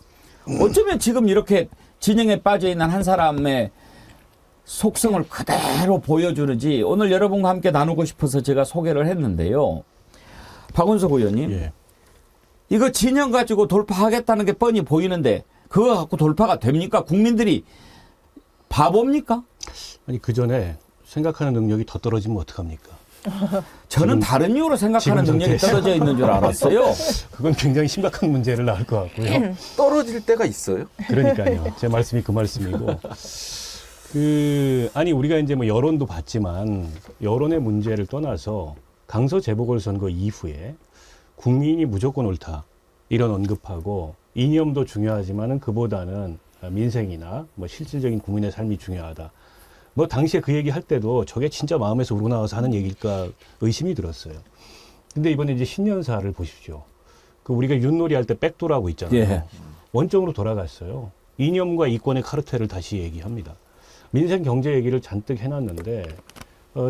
어쩌면 지금 이렇게 진영에 빠져 있는 한 사람의 속성을 그대로 보여주는지 오늘 여러분과 함께 나누고 싶어서 제가 소개를 했는데요. 박원석 의원님, 예. 이거 진영 가지고 돌파하겠다는 게 뻔히 보이는데 그거 갖고 돌파가 됩니까? 국민들이 바보입니까? 아니 그 전에 생각하는 능력이 더 떨어지면 어떡합니까? 저는 다른 이유로 생각하는 지금 능력이 상태에서. 떨어져 있는 줄 알았어요. 그건 굉장히 심각한 문제를 낳을 것 같고요. 떨어질 때가 있어요. 그러니까요. 제 말씀이 그 말씀이고. 아니, 우리가 이제 뭐 여론도 봤지만, 여론의 문제를 떠나서 강서 재보궐선거 이후에 국민이 무조건 옳다. 이런 언급하고, 이념도 중요하지만은 그보다는 민생이나 뭐 실질적인 국민의 삶이 중요하다. 뭐 당시에 그 얘기 할 때도 저게 진짜 마음에서 우러나와서 하는 얘기일까 의심이 들었어요. 근데 이번에 이제 신년사를 보십시오. 그 우리가 윷놀이 할 때 백도라고 있잖아요. 예. 원점으로 돌아갔어요. 이념과 이권의 카르텔을 다시 얘기합니다. 민생 경제 얘기를 잔뜩 해놨는데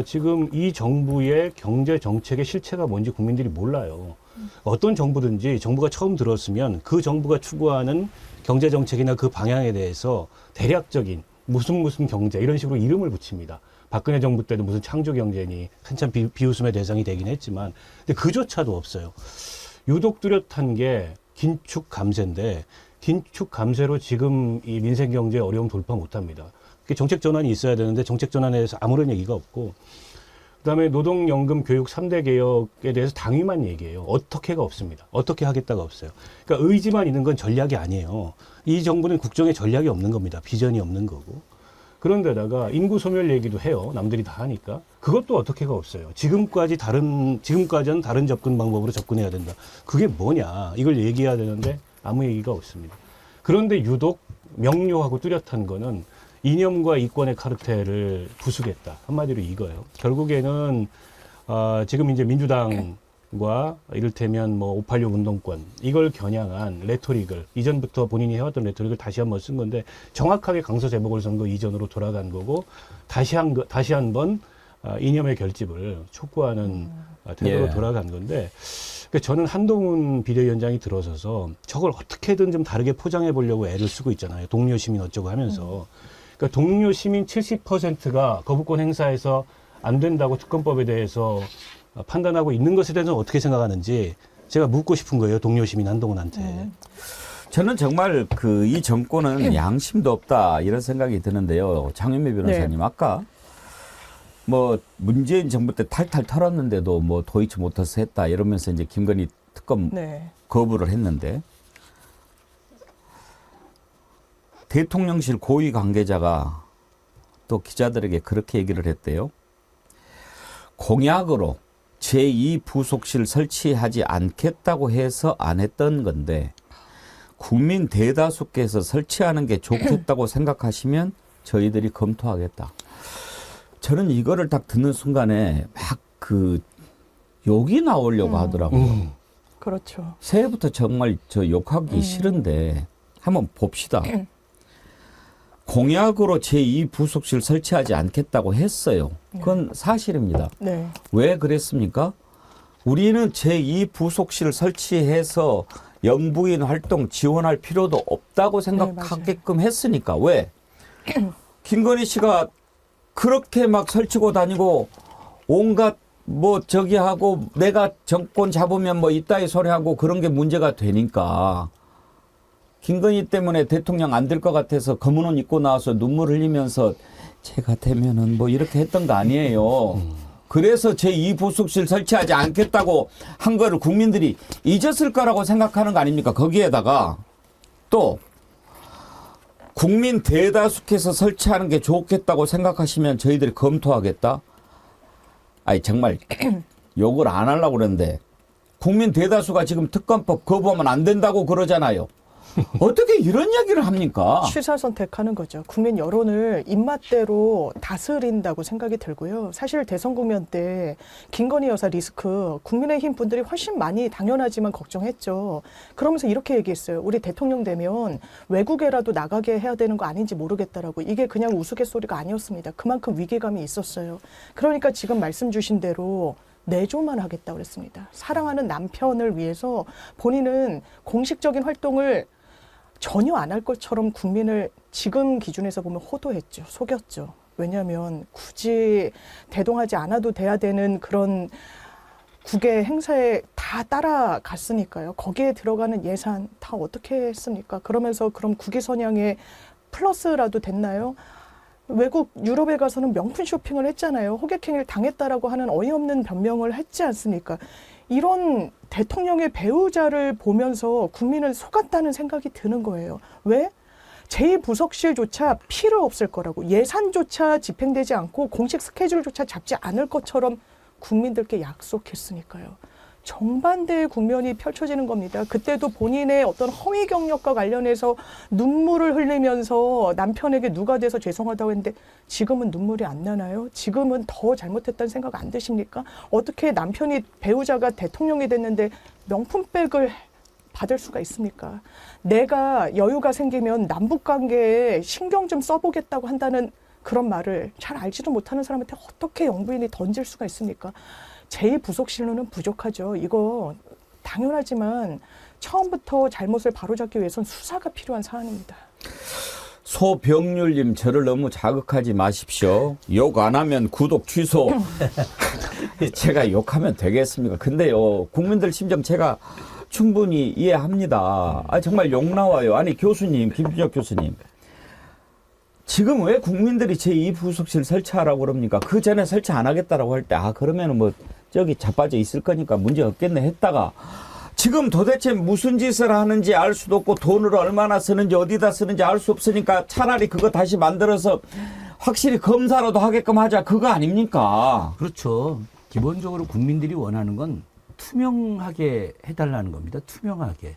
지금 이 정부의 경제 정책의 실체가 뭔지 국민들이 몰라요. 어떤 정부든지 정부가 처음 들었으면 그 정부가 추구하는 경제 정책이나 그 방향에 대해서 대략적인 무슨 경제 이런 식으로 이름을 붙입니다. 박근혜 정부 때도 무슨 창조 경제니 한참 비웃음의 대상이 되긴 했지만 근데 그조차도 없어요. 유독 뚜렷한 게 긴축 감세인데 긴축 감세로 지금 이 민생 경제 어려움 돌파 못합니다. 정책 전환이 있어야 되는데 정책 전환에 대해서 아무런 얘기가 없고 그다음에 노동연금 교육 3대 개혁에 대해서 당위만 얘기해요. 어떻게가 없습니다. 어떻게 하겠다가 없어요. 그러니까 의지만 있는 건 전략이 아니에요. 이 정부는 국정에 전략이 없는 겁니다. 비전이 없는 거고. 그런데다가 인구 소멸 얘기도 해요. 남들이 다 하니까. 그것도 어떻게가 없어요. 지금까지는 다른 접근 방법으로 접근해야 된다. 그게 뭐냐. 이걸 얘기해야 되는데 아무 얘기가 없습니다. 그런데 유독 명료하고 뚜렷한 거는 이념과 이권의 카르텔을 부수겠다. 한마디로 이거예요. 결국에는 지금 이제 민주당과 이를테면 뭐 586 운동권 이걸 겨냥한 레토릭을 이전부터 본인이 해왔던 레토릭을 다시 한번 쓴 건데 정확하게 강서 재보궐선거 이전으로 돌아간 거고 다시 한번 이념의 결집을 촉구하는 태도로 예. 돌아간 건데 그러니까 저는 한동훈 비대위원장이 들어서서 저걸 어떻게든 좀 다르게 포장해 보려고 애를 쓰고 있잖아요. 동료 시민 어쩌고 하면서. 그러니까 동료 시민 70%가 거부권 행사해서 안 된다고 특검법에 대해서 판단하고 있는 것에 대해서는 어떻게 생각하는지 제가 묻고 싶은 거예요. 동료 시민 한동훈한테. 저는 정말 이 정권은 양심도 없다 이런 생각이 드는데요. 장윤미 변호사님 아까 뭐 문재인 정부 때 탈탈 털었는데도 뭐 도이치모터스 했다 이러면서 이제 김건희 특검 거부를 했는데 대통령실 고위 관계자가 또 기자들에게 그렇게 얘기를 했대요. 공약으로 제2부속실 설치하지 않겠다고 해서 안 했던 건데 국민 대다수께서 설치하는 게 좋겠다고 생각하시면 저희들이 검토하겠다. 저는 이거를 딱 듣는 순간에 막 욕이 나오려고 하더라고요. 그렇죠. 새해부터 정말 저 욕하기 싫은데 한번 봅시다. 공약으로 제2부속실 설치하지 않겠다고 했어요. 그건 사실입니다. 네. 왜 그랬습니까? 우리는 제2부속실 설치해서 영부인 활동 지원할 필요도 없다고 생각하게끔 했으니까. 왜? 김건희 씨가 그렇게 막 설치고 다니고 온갖 뭐 저기 하고 내가 정권 잡으면 뭐 이따위 소리 하고 그런 게 문제가 되니까 김건희 때문에 대통령 안 될 것 같아서 검은 옷 입고 나와서 눈물 흘리면서 제가 되면은 뭐 이렇게 했던 거 아니에요. 그래서 제2부속실 설치하지 않겠다고 한 거를 국민들이 잊었을 거라고 생각하는 거 아닙니까? 거기에다가 또 국민 대다수께서 설치하는 게 좋겠다고 생각하시면 저희들이 검토하겠다? 아니 정말 욕을 안 하려고 그러는데 국민 대다수가 지금 특검법 거부하면 안 된다고 그러잖아요. 어떻게 이런 이야기를 합니까? 취사 선택하는 거죠. 국민 여론을 입맛대로 다스린다고 생각이 들고요. 사실 대선 국면 때 김건희 여사 리스크 국민의힘 분들이 훨씬 많이 당연하지만 걱정했죠. 그러면서 이렇게 얘기했어요. 우리 대통령 되면 외국에라도 나가게 해야 되는 거 아닌지 모르겠다라고. 이게 그냥 우스갯소리가 아니었습니다. 그만큼 위기감이 있었어요. 그러니까 지금 말씀 주신 대로 내조만 하겠다고 그랬습니다. 사랑하는 남편을 위해서 본인은 공식적인 활동을 전혀 안 할 것처럼 국민을 지금 기준에서 보면 호도했죠. 속였죠. 왜냐하면 굳이 대동하지 않아도 돼야 되는 그런 국외 행사에 다 따라갔으니까요. 거기에 들어가는 예산 다 어떻게 했습니까? 그러면서 그럼 국위 선양에 플러스라도 됐나요? 외국 유럽에 가서는 명품 쇼핑을 했잖아요. 호객행위를 당했다라고 하는 어이없는 변명을 했지 않습니까? 이런 대통령의 배우자를 보면서 국민은 속았다는 생각이 드는 거예요. 왜? 제2부속실조차 필요 없을 거라고, 예산조차 집행되지 않고 공식 스케줄조차 잡지 않을 것처럼 국민들께 약속했으니까요. 정반대의 국면이 펼쳐지는 겁니다. 그때도 본인의 어떤 허위 경력과 관련해서 눈물을 흘리면서 남편에게 누가 돼서 죄송하다고 했는데 지금은 눈물이 안 나나요? 지금은 더 잘못했다는 생각 안 드십니까? 어떻게 남편이 배우자가 대통령이 됐는데 명품백을 받을 수가 있습니까? 내가 여유가 생기면 남북관계에 신경 좀 써보겠다고 한다는 그런 말을 잘 알지도 못하는 사람한테 어떻게 영부인이 던질 수가 있습니까? 제2부속실로는 부족하죠. 이거 당연하지만 처음부터 잘못을 바로잡기 위해선 수사가 필요한 사안입니다. 소병률님, 저를 너무 자극하지 마십시오. 욕 안 하면 구독 취소. 제가 욕하면 되겠습니까? 근데요, 국민들 심정 제가 충분히 이해합니다. 정말 욕 나와요. 아니, 교수님, 김준혁 교수님. 지금 왜 국민들이 제2부속실 설치하라고 그럽니까? 그 전에 설치 안 하겠다라고 할 때, 그러면은 뭐, 저기 자빠져 있을 거니까 문제 없겠네 했다가, 지금 도대체 무슨 짓을 하는지 알 수도 없고, 돈을 얼마나 쓰는지, 어디다 쓰는지 알 수 없으니까 차라리 그거 다시 만들어서 확실히 검사라도 하게끔 하자. 그거 아닙니까? 그렇죠. 기본적으로 국민들이 원하는 건 투명하게 해달라는 겁니다. 투명하게.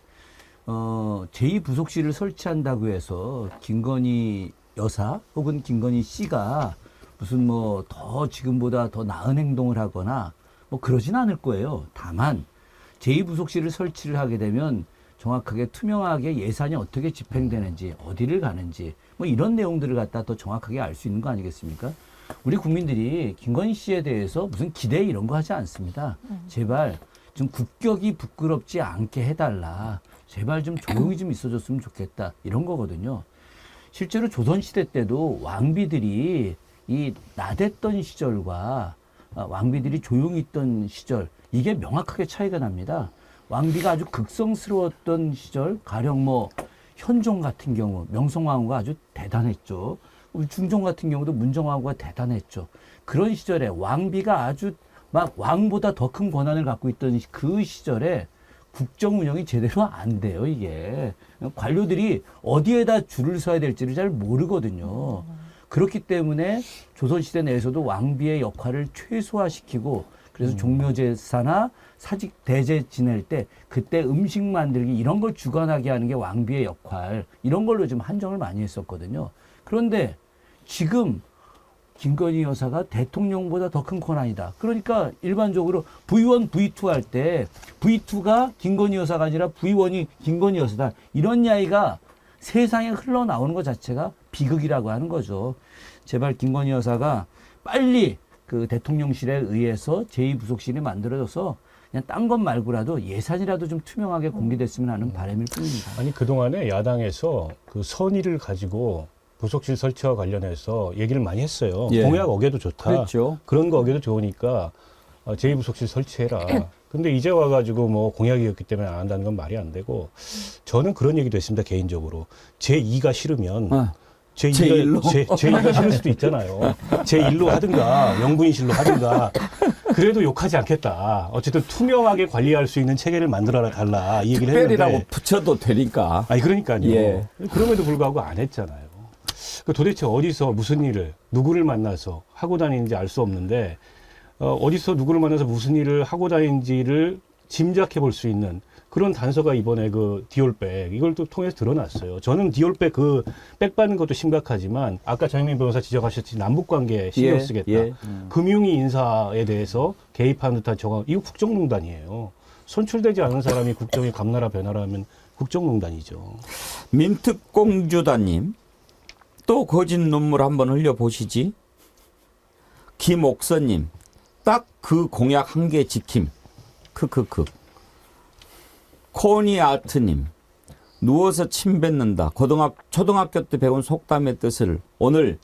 제2부속실을 설치한다고 해서 김건희 여사 혹은 김건희 씨가 무슨 뭐 더 지금보다 더 나은 행동을 하거나 뭐 그러진 않을 거예요. 다만 제2부속실을 설치를 하게 되면 정확하게 투명하게 예산이 어떻게 집행되는지, 어디를 가는지 뭐 이런 내용들을 갖다 더 정확하게 알 수 있는 거 아니겠습니까? 우리 국민들이 김건희 씨에 대해서 무슨 기대 이런 거 하지 않습니다. 제발 좀 국격이 부끄럽지 않게 해달라. 제발 좀 조용히 좀 있어줬으면 좋겠다. 이런 거거든요. 실제로 조선시대 때도 왕비들이 이 나댔던 시절과 왕비들이 조용히 있던 시절, 이게 명확하게 차이가 납니다. 왕비가 아주 극성스러웠던 시절, 가령 뭐 현종 같은 경우, 명성황후가 아주 대단했죠. 중종 같은 경우도 문정왕후가 대단했죠. 그런 시절에 왕비가 아주 막 왕보다 더 큰 권한을 갖고 있던 그 시절에 국정 운영이 제대로 안 돼요, 이게. 관료들이 어디에다 줄을 서야 될지를 잘 모르거든요. 그렇기 때문에 조선시대 내에서도 왕비의 역할을 최소화시키고, 그래서 종묘제사나 사직 대제 지낼 때 그때 음식 만들기 이런 걸 주관하게 하는 게 왕비의 역할, 이런 걸로 좀 한정을 많이 했었거든요. 그런데 지금 김건희 여사가 대통령보다 더 큰 권한이다. 그러니까 일반적으로 V1, V2 할 때 V2가 김건희 여사가 아니라 V1이 김건희 여사다. 이런 이야기가 세상에 흘러나오는 것 자체가 비극이라고 하는 거죠. 제발 김건희 여사가 빨리 그 대통령실에 의해서 제2부속실이 만들어져서 그냥 딴 것 말고라도 예산이라도 좀 투명하게 공개됐으면 하는 바람일 뿐입니다. 아니, 그동안에 야당에서 그 선의를 가지고 부속실 설치와 관련해서 얘기를 많이 했어요. 예. 공약 어겨도 좋다. 그랬죠. 그런 거 어겨도 좋으니까 제2부속실 설치해라. 근데 이제 와가지고 뭐 공약이었기 때문에 안 한다는 건 말이 안 되고, 저는 그런 얘기도 했습니다, 개인적으로. 제2가 싫으면 제2가 싫을 수도 있잖아요. 제1로 하든가 명부인실로 하든가 그래도 욕하지 않겠다. 어쨌든 투명하게 관리할 수 있는 체계를 만들어 달라, 이 얘기를 했는데. 특별이라고 붙여도 되니까. 아니, 그러니까요. 예. 그럼에도 불구하고 안 했잖아요. 도대체 어디서 무슨 일을, 누구를 만나서 하고 다니는지 알 수 없는데, 어디서 누구를 만나서 무슨 일을 하고 다니는지를 짐작해 볼 수 있는 그런 단서가 이번에 그 디올백, 이걸 또 통해서 드러났어요. 저는 디올백 그 백 받는 것도 심각하지만, 아까 장영민 변호사 지적하셨듯이 남북관계에 신경 쓰겠다. 금융위 인사에 대해서 개입하는 듯한 정황, 이거 국정농단이에요. 선출되지 않은 사람이 국정에 감나라 변화라 하면 국정농단이죠. 민특공주다님, 또 거짓 눈물 한번 흘려보시지. 김옥선님, 딱 그 공약 한 개 지킴. 크크크. 코니아트님, 누워서 침 뱉는다. 초등학교 때 배운 속담의 뜻을 오늘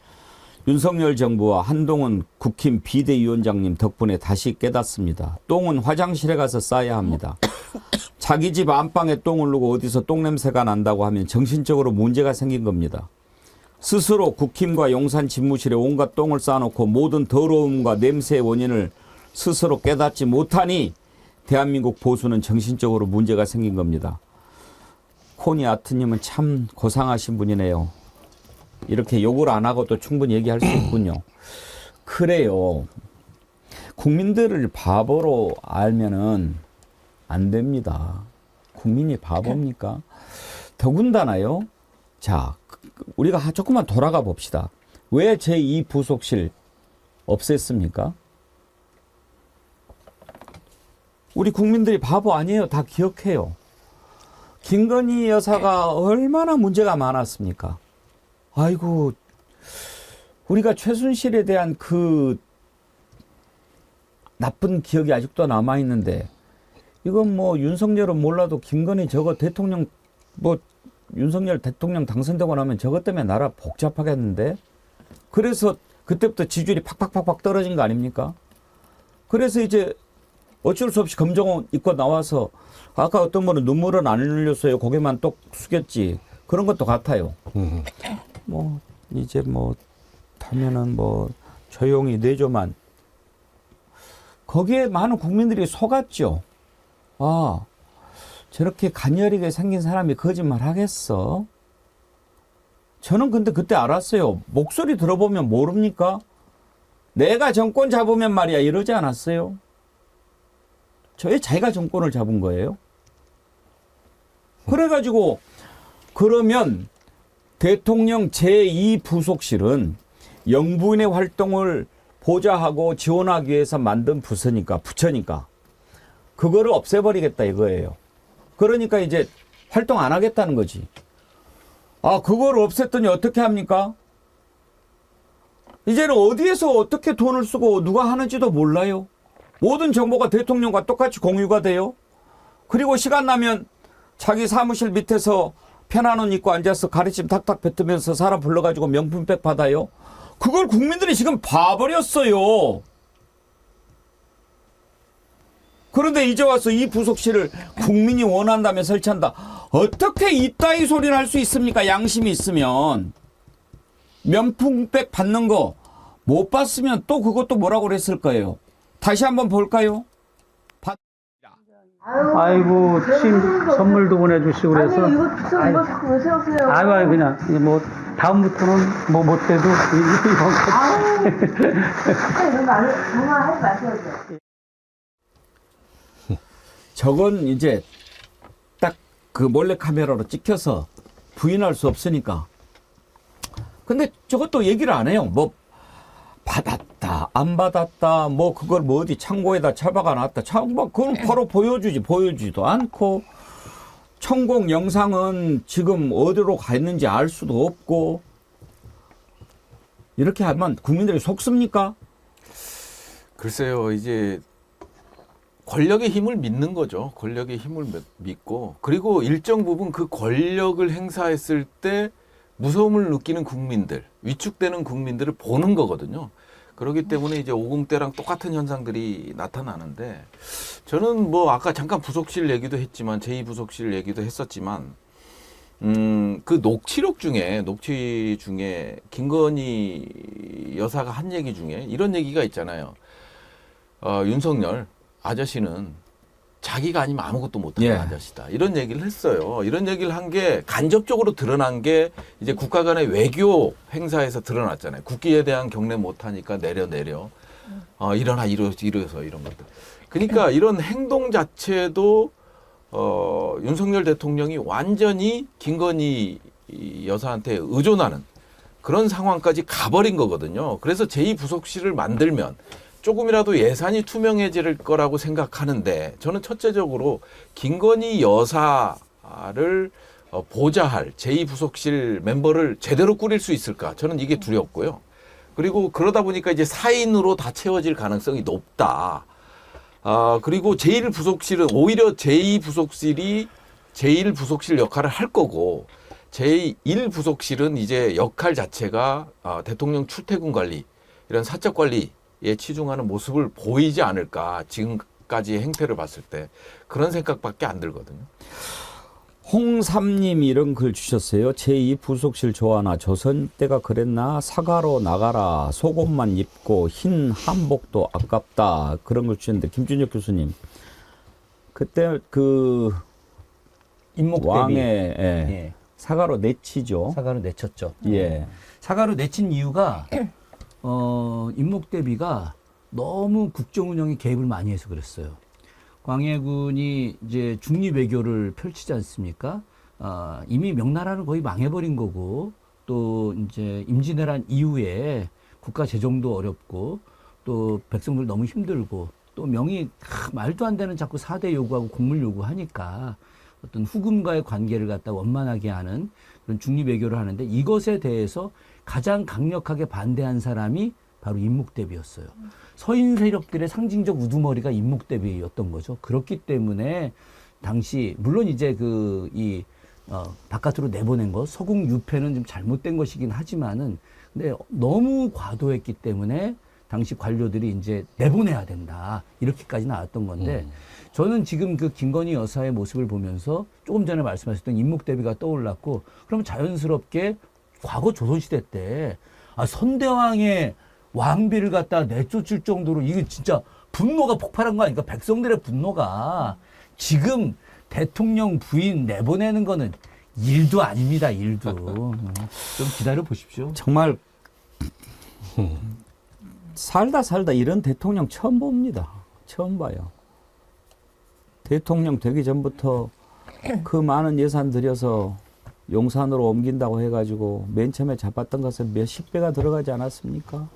윤석열 정부와 한동훈 국힘 비대위원장님 덕분에 다시 깨닫습니다. 똥은 화장실에 가서 싸야 합니다. 자기 집 안방에 똥을 누고 어디서 똥냄새가 난다고 하면 정신적으로 문제가 생긴 겁니다. 스스로 국힘과 용산 집무실에 온갖 똥을 쌓아놓고 모든 더러움과 냄새의 원인을 스스로 깨닫지 못하니 대한민국 보수는 정신적으로 문제가 생긴 겁니다. 코니 아트님은 참 고상하신 분이네요. 이렇게 욕을 안 하고도 충분히 얘기할 수 있군요. 그래요. 국민들을 바보로 알면은 안 됩니다. 국민이 바보입니까? 더군다나요. 자, 우리가 조금만 돌아가 봅시다. 왜 제2 부속실 없앴습니까? 우리 국민들이 바보 아니에요. 다 기억해요. 김건희 여사가 얼마나 문제가 많았습니까? 아이고, 우리가 최순실에 대한 그 나쁜 기억이 아직도 남아있는데, 이건 뭐 윤석열은 몰라도 김건희 저거 대통령, 뭐 윤석열 대통령 당선되고 나면 저것 때문에 나라 복잡하겠는데? 그래서 그때부터 지지율이 팍팍팍팍 떨어진 거 아닙니까? 그래서 이제 어쩔 수 없이 검정옷 입고 나와서 아까 어떤 분은 눈물은 안 흘렸어요. 고개만 똑 숙였지. 그런 것도 같아요. 뭐 이제 뭐 하면은 뭐 조용히 내조만. 거기에 많은 국민들이 속았죠. 아, 저렇게 간열하게 생긴 사람이 거짓말 하겠어? 저는 근데 그때 알았어요. 목소리 들어보면 모릅니까? 내가 정권 잡으면 말이야 이러지 않았어요. 저희 자기가 정권을 잡은 거예요. 그래가지고 그러면 대통령 제2부속실은 영부인의 활동을 보좌하고 지원하기 위해서 만든 부처니까 그거를 없애버리겠다 이거예요. 그러니까 이제 활동 안 하겠다는 거지. 아, 그걸 없앴더니 어떻게 합니까? 이제는 어디에서 어떻게 돈을 쓰고 누가 하는지도 몰라요. 모든 정보가 대통령과 똑같이 공유가 돼요. 그리고 시간 나면 자기 사무실 밑에서 편한 옷 입고 앉아서 가르침 탁탁 뱉으면서 사람 불러가지고 명품백 받아요. 그걸 국민들이 지금 봐버렸어요. 그런데 이제 와서 이 부속실을 국민이 원한다면 설치한다. 어떻게 이따위 소리를 할 수 있습니까? 양심이 있으면. 명품백 받는 거 못 받으면 또 그것도 뭐라고 그랬을 거예요. 다시 한번 볼까요? 아이고, 침 선물도 보내주시고 그래서. 아니, 이거 자꾸 왜 세우세요? 아이고, 그냥, 뭐, 다음부터는 뭐, 못 돼도, 아유, 이런 거 정말 하지 마세요. 저건 이제 딱 그 몰래카메라로 찍혀서 부인할 수 없으니까. 근데 저것도 얘기를 안 해요. 뭐 받았다, 안 받았다, 뭐 그걸 뭐 어디 창고에다 처박아 놨다. 그건 바로 보여주지도 않고. 천공 영상은 지금 어디로 가 있는지 알 수도 없고. 이렇게 하면 국민들이 속습니까? 글쎄요, 이제 권력의 힘을 믿는 거죠. 권력의 힘을 믿고, 그리고 일정 부분 그 권력을 행사했을 때 무서움을 느끼는 국민들, 위축되는 국민들을 보는 거거든요. 그렇기 때문에 이제 50대랑 똑같은 현상들이 나타나는데, 저는 뭐 아까 잠깐 부속실 얘기도 했지만, 제2부속실 얘기도 했었지만, 그 녹취 중에 김건희 여사가 한 얘기 중에 이런 얘기가 있잖아요. 윤석열 아저씨는 자기가 아니면 아무것도 못하는 아저씨다. 이런 얘기를 했어요. 이런 얘기를 한 게 간접적으로 드러난 게 이제 국가 간의 외교 행사에서 드러났잖아요. 국기에 대한 경례 못하니까 내려. 일어나 이래서 이런 것들. 그러니까 이런 행동 자체도 윤석열 대통령이 완전히 김건희 여사한테 의존하는 그런 상황까지 가버린 거거든요. 그래서 제2부속실을 만들면 조금이라도 예산이 투명해질 거라고 생각하는데, 저는 첫째적으로 김건희 여사를 보좌할 제2부속실 멤버를 제대로 꾸릴 수 있을까? 저는 이게 두렵고요. 그리고 그러다 보니까 이제 사인으로 다 채워질 가능성이 높다. 그리고 제1부속실은 오히려 제2부속실이 제1부속실 역할을 할 거고, 제1부속실은 이제 역할 자체가 대통령 출퇴근 관리, 이런 사적 관리에 치중하는 모습을 보이지 않을까. 지금까지의 행태를 봤을 때 그런 생각밖에 안 들거든요. 홍삼님 이런 글 주셨어요. 제2부속실 조하나 조선 때가 그랬나? 사과로 나가라. 속옷만 입고 흰 한복도 아깝다. 그런 걸 주셨는데 김준혁 교수님. 그때 그 임목 왕의 대비. 예, 예. 사과로 내치죠. 사과로 내쳤죠. 예. 사과로 내친 이유가 임목 대비가 너무 국정 운영에 개입을 많이 해서 그랬어요. 광해군이 이제 중립 외교를 펼치지 않습니까? 이미 명나라는 거의 망해버린 거고, 또 이제 임진왜란 이후에 국가 재정도 어렵고, 또 백성들 너무 힘들고, 또 명이 말도 안 되는 자꾸 4대 요구하고 곡물 요구하니까 어떤 후금과의 관계를 갖다 원만하게 하는 그런 중립 외교를 하는데, 이것에 대해서 가장 강력하게 반대한 사람이 바로 임목대비였어요. 서인 세력들의 상징적 우두머리가 임목대비였던 거죠. 그렇기 때문에 당시 물론 이제 바깥으로 내보낸 거 서궁 유패는 좀 잘못된 것이긴 하지만은, 근데 너무 과도했기 때문에 당시 관료들이 이제 내보내야 된다 이렇게까지 나왔던 건데, 저는 지금 그 김건희 여사의 모습을 보면서 조금 전에 말씀하셨던 임목대비가 떠올랐고, 그럼 자연스럽게 과거 조선시대 때 선대왕의 왕비를 갖다 내쫓을 정도로 이게 진짜 분노가 폭발한 거 아닙니까? 백성들의 분노가. 지금 대통령 부인 내보내는 거는 일도 아닙니다. 일도. 좀 기다려 보십시오. 정말 살다 이런 대통령 처음 봅니다. 처음 봐요. 대통령 되기 전부터 그 많은 예산 들여서 용산으로 옮긴다고 해가지고 맨 처음에 잡았던 것은 몇십 배가 들어가지 않았습니까?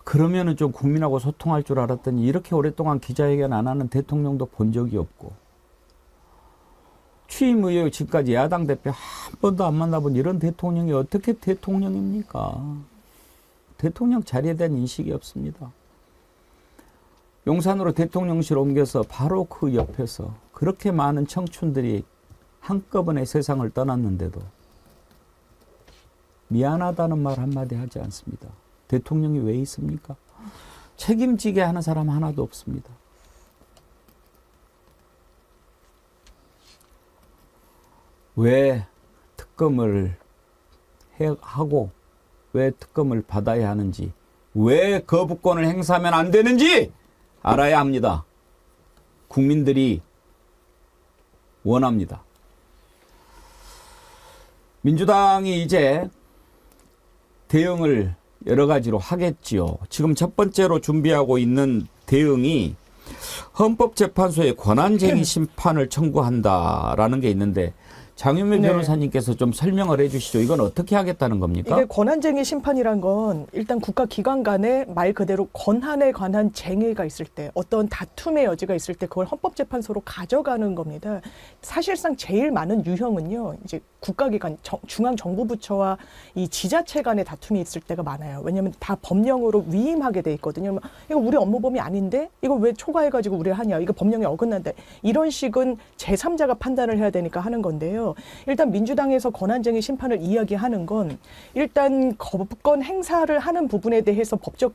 그러면은 좀 국민하고 소통할 줄 알았더니 이렇게 오랫동안 기자회견 안 하는 대통령도 본 적이 없고, 취임 이후 지금까지 야당 대표 한 번도 안 만나본 이런 대통령이 어떻게 대통령입니까? 대통령 자리에 대한 인식이 없습니다. 용산으로 대통령실 옮겨서 바로 그 옆에서 그렇게 많은 청춘들이 한꺼번에 세상을 떠났는데도 미안하다는 말 한마디 하지 않습니다. 대통령이 왜 있습니까? 책임지게 하는 사람 하나도 없습니다. 왜 특검을 하고 왜 특검을 받아야 하는지, 왜 거부권을 행사하면 안 되는지 알아야 합니다. 국민들이 원합니다. 민주당이 이제 대응을 여러 가지로 하겠지요. 지금 첫 번째로 준비하고 있는 대응이 헌법재판소에 권한쟁의 심판을 청구한다라는 게 있는데, 장윤미 변호사님께서 좀 설명을 해 주시죠. 이건 어떻게 하겠다는 겁니까? 이게 권한쟁의 심판이란 건 일단 국가기관 간에 말 그대로 권한에 관한 쟁의가 있을 때, 어떤 다툼의 여지가 있을 때 그걸 헌법재판소로 가져가는 겁니다. 사실상 제일 많은 유형은요, 이제 국가기관, 중앙정부부처와 이 지자체 간의 다툼이 있을 때가 많아요. 왜냐하면 다 법령으로 위임하게 돼 있거든요. 이거 우리 업무 범위 아닌데? 이거 왜 초과해가지고 우리 하냐? 이거 법령에 어긋난다. 이런 식은 제3자가 판단을 해야 되니까 하는 건데요. 일단 민주당에서 권한쟁의 심판을 이야기하는 건 일단 거부권 행사를 하는 부분에 대해서 법적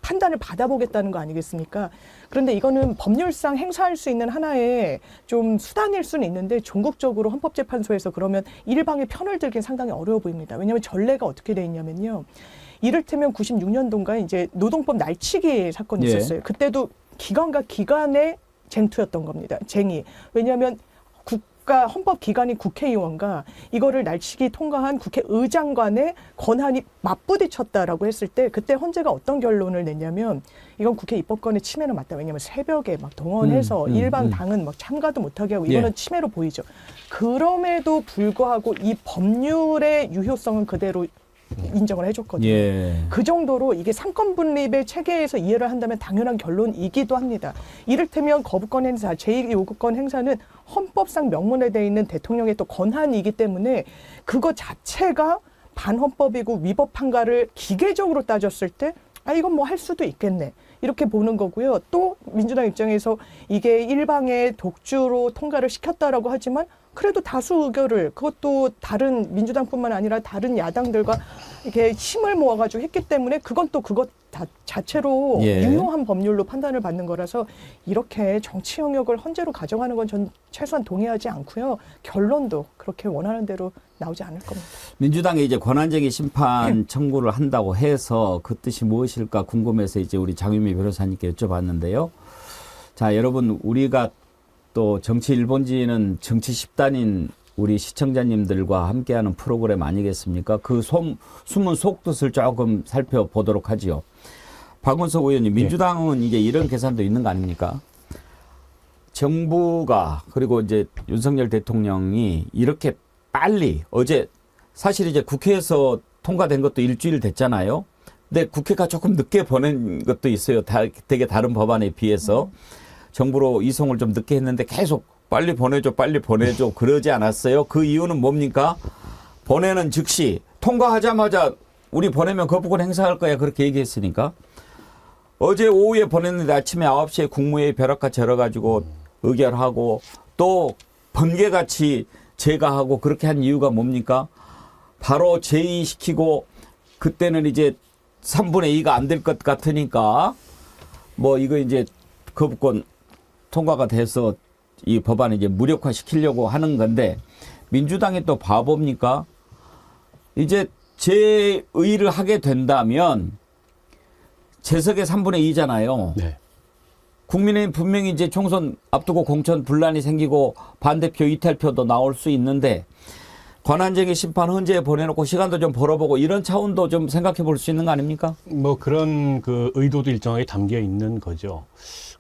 판단을 받아보겠다는 거 아니겠습니까? 그런데 이거는 법률상 행사할 수 있는 하나의 좀 수단일 수는 있는데, 종국적으로 헌법재판소에서 그러면 일방의 편을 들긴 상당히 어려워 보입니다. 왜냐하면 전례가 어떻게 돼 있냐면요. 이를테면 96년도인가 이제 노동법 날치기 사건이 있었어요. 그때도 기관과 기관의 쟁투였던 겁니다. 쟁의. 왜냐하면 헌법기관인 국회의원과 이거를 날치기 통과한 국회의장 간의 권한이 맞부딪혔다라고 했을 때, 그때 헌재가 어떤 결론을 냈냐면 이건 국회 입법권의 침해는 맞다. 왜냐하면 새벽에 막 동원해서 일반 당은 막 참가도 못하게 하고 이거는 침해로 보이죠. 그럼에도 불구하고 이 법률의 유효성은 그대로 인정을 해줬거든요. 그 정도로 이게 상권 분립의 체계에서 이해를 한다면 당연한 결론이기도 합니다. 이를테면 거부권 행사, 제2요구권 행사는 헌법상 명문에 돼 있는 대통령의 또 권한이기 때문에 그거 자체가 반헌법이고 위법한가를 기계적으로 따졌을 때 이건 뭐 할 수도 있겠네. 이렇게 보는 거고요. 또 민주당 입장에서 이게 일방의 독주로 통과를 시켰다라고 하지만 그래도 다수 의결을 그것도 다른 민주당뿐만 아니라 다른 야당들과 이렇게 힘을 모아가지고 했기 때문에 그건 또 그것 자체로 예. 유효한 법률로 판단을 받는 거라서 이렇게 정치 영역을 헌재로 가져가는 건 전 최소한 동의하지 않고요. 결론도 그렇게 원하는 대로 나오지 않을 겁니다. 민주당이 이제 권한쟁의 심판 청구를 한다고 해서 그 뜻이 무엇일까 궁금해서 이제 우리 장윤미 변호사님께 여쭤봤는데요. 자, 여러분, 우리가 또 정치 일본지는 정치 10단인 우리 시청자님들과 함께하는 프로그램 아니겠습니까? 그 숨은 속뜻을 조금 살펴보도록 하지요. 박원석 의원님, 민주당은 이제 이런 계산도 있는 거 아닙니까? 정부가 그리고 이제 윤석열 대통령이 이렇게 빨리 어제 사실 이제 국회에서 통과된 것도 일주일 됐잖아요. 근데 국회가 조금 늦게 보낸 것도 있어요. 되게 다른 법안에 비해서 정부로 이송을 좀 늦게 했는데 계속 빨리 보내줘 그러지 않았어요. 그 이유는 뭡니까? 보내는 즉시 통과하자마자 우리 보내면 거부권 행사할 거야 그렇게 얘기했으니까 어제 오후에 보냈는데 아침에 9시에 국무회의 벼락같이 열어가지고 의결하고 또 번개같이 제가하고 그렇게 한 이유가 뭡니까? 바로 제의시키고 그때는 이제 3분의 2가 안 될 것 같으니까 뭐 이거 이제 거부권 통과가 돼서 이 법안을 이제 무력화시키려고 하는 건데 민주당이 또 바보입니까? 이제 제의를 하게 된다면 재석의 3분의 2잖아요. 네. 국민의힘 분명히 이제 총선 앞두고 공천 분란이 생기고 반대표 이탈표도 나올 수 있는데 권한쟁의 심판 헌재에 보내놓고 시간도 좀 벌어보고 이런 차원도 좀 생각해 볼 수 있는 거 아닙니까? 뭐 그런 그 의도도 일정하게 담겨 있는 거죠.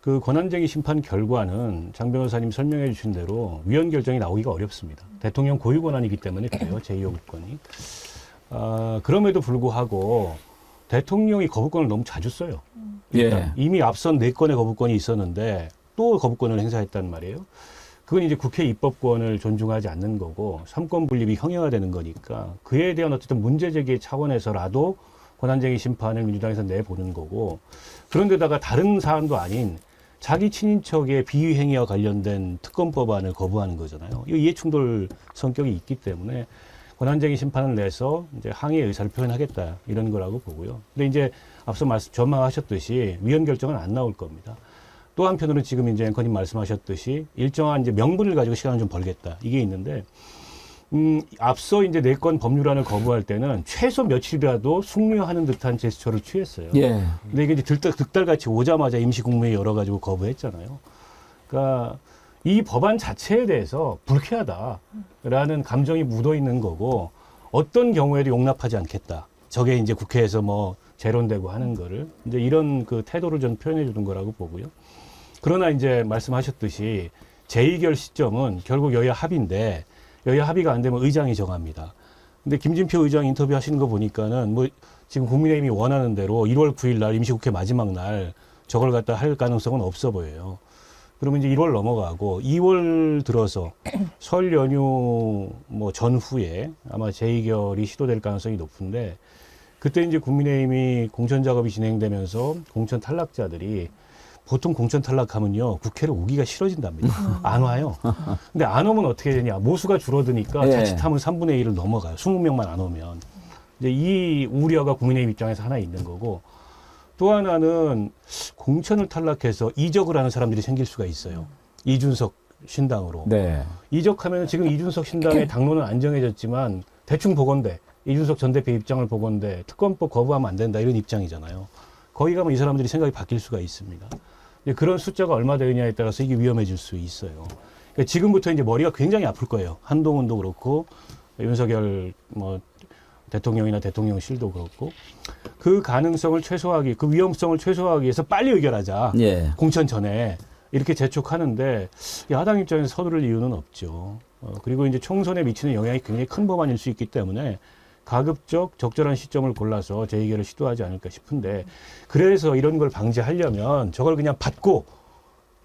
그 권한쟁의 심판 결과는 장 변호사님 설명해 주신 대로 위헌 결정이 나오기가 어렵습니다. 대통령 고유 권한이기 때문에 그래요. 제2요구권이. 그럼에도 불구하고 대통령이 거부권을 너무 자주 써요. 예. 이미 앞선 4건의 거부권이 있었는데 또 거부권을 행사했단 말이에요. 그건 이제 국회 입법권을 존중하지 않는 거고 3권 분립이 형해화되는 거니까 그에 대한 어쨌든 문제 제기 차원에서라도 권한쟁의 심판을 민주당에서 내보는 거고 그런데다가 다른 사안도 아닌 자기 친인척의 비위행위와 관련된 특검법안을 거부하는 거잖아요. 이거 이해충돌 성격이 있기 때문에 권한쟁의 심판을 내서 이제 항의의 의사를 표현하겠다 이런 거라고 보고요. 근데 이제 앞서 전망하셨듯이 위헌 결정은 안 나올 겁니다. 또 한편으로는 지금 이제 앵커님 말씀하셨듯이 일정한 이제 명분을 가지고 시간을 좀 벌겠다 이게 있는데 앞서 이제 4건 법률안을 거부할 때는 최소 며칠이라도 숙려하는 듯한 제스처를 취했어요. 예. 근데 이게 이제 득달같이 오자마자 임시국무회의 열어가지고 거부했잖아요. 그러니까 이 법안 자체에 대해서 불쾌하다라는 감정이 묻어 있는 거고 어떤 경우에도 용납하지 않겠다. 저게 이제 국회에서 뭐 재론되고 하는 거를 이제 이런 그 태도를 좀 표현해 주는 거라고 보고요. 그러나 이제 말씀하셨듯이 재의결 시점은 결국 여야 합의인데 여야 합의가 안 되면 의장이 정합니다. 근데 김진표 의장 인터뷰 하시는 거 보니까는 뭐 지금 국민의힘이 원하는 대로 1월 9일 날 임시국회 마지막 날 저걸 갖다 할 가능성은 없어 보여요. 그러면 이제 1월 넘어가고 2월 들어서 설 연휴 뭐 전후에 아마 재의결이 시도될 가능성이 높은데 그때 이제 국민의힘이 공천 작업이 진행되면서 공천 탈락자들이 보통 공천 탈락하면요 국회를 오기가 싫어진답니다. 안 와요. 근데 안 오면 어떻게 되냐? 모수가 줄어드니까 예. 자칫하면 3분의 1을 넘어가요. 20명만 안 오면. 이제 이 우려가 국민의힘 입장에서 하나 있는 거고 또 하나는 공천을 탈락해서 이적을 하는 사람들이 생길 수가 있어요. 이준석 신당으로. 네. 이적하면 지금 이준석 신당의 당론은 안 정해졌지만 대충 보건대 이준석 전 대표 입장을 보건대 특검법 거부하면 안 된다 이런 입장이잖아요. 거기 가면 이 사람들이 생각이 바뀔 수가 있습니다. 그런 숫자가 얼마 되느냐에 따라서 이게 위험해질 수 있어요. 그러니까 지금부터 이제 머리가 굉장히 아플 거예요. 한동훈도 그렇고 윤석열 뭐 대통령이나 대통령실도 그렇고 그 가능성을 최소화하기, 그 위험성을 최소화하기 위해서 빨리 의결하자. 예. 공천 전에 이렇게 재촉하는데 야당 입장에서 서두를 이유는 없죠. 그리고 이제 총선에 미치는 영향이 굉장히 큰 법안일 수 있기 때문에 가급적 적절한 시점을 골라서 재의결을 시도하지 않을까 싶은데 그래서 이런 걸 방지하려면 저걸 그냥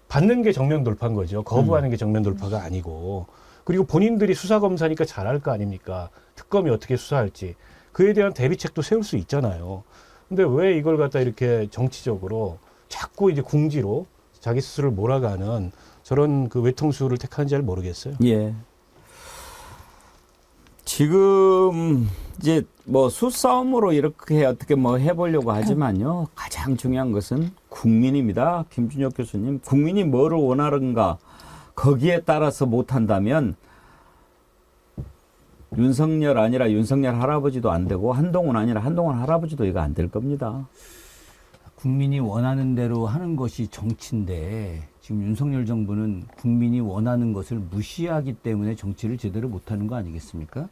받는 게 정면 돌파인 거죠. 거부하는 게 정면 돌파가 아니고 그리고 본인들이 수사검사니까 잘할 거 아닙니까? 특검이 어떻게 수사할지 그에 대한 대비책도 세울 수 있잖아요. 근데 왜 이걸 갖다 이렇게 정치적으로 자꾸 이제 궁지로 자기 스스로를 몰아가는 저런 그 외통수를 택하는지 잘 모르겠어요. 예. 지금 이제 뭐 수싸움으로 이렇게 어떻게 뭐 해보려고 하지만요. 가장 중요한 것은 국민입니다. 김준혁 교수님. 국민이 뭐를 원하는가 거기에 따라서 못한다면 윤석열 아니라 윤석열 할아버지도 안 되고 한동훈 아니라 한동훈 할아버지도 이거 안 될 겁니다. 국민이 원하는 대로 하는 것이 정치인데 지금 윤석열 정부는 국민이 원하는 것을 무시하기 때문에 정치를 제대로 못하는 거 아니겠습니까?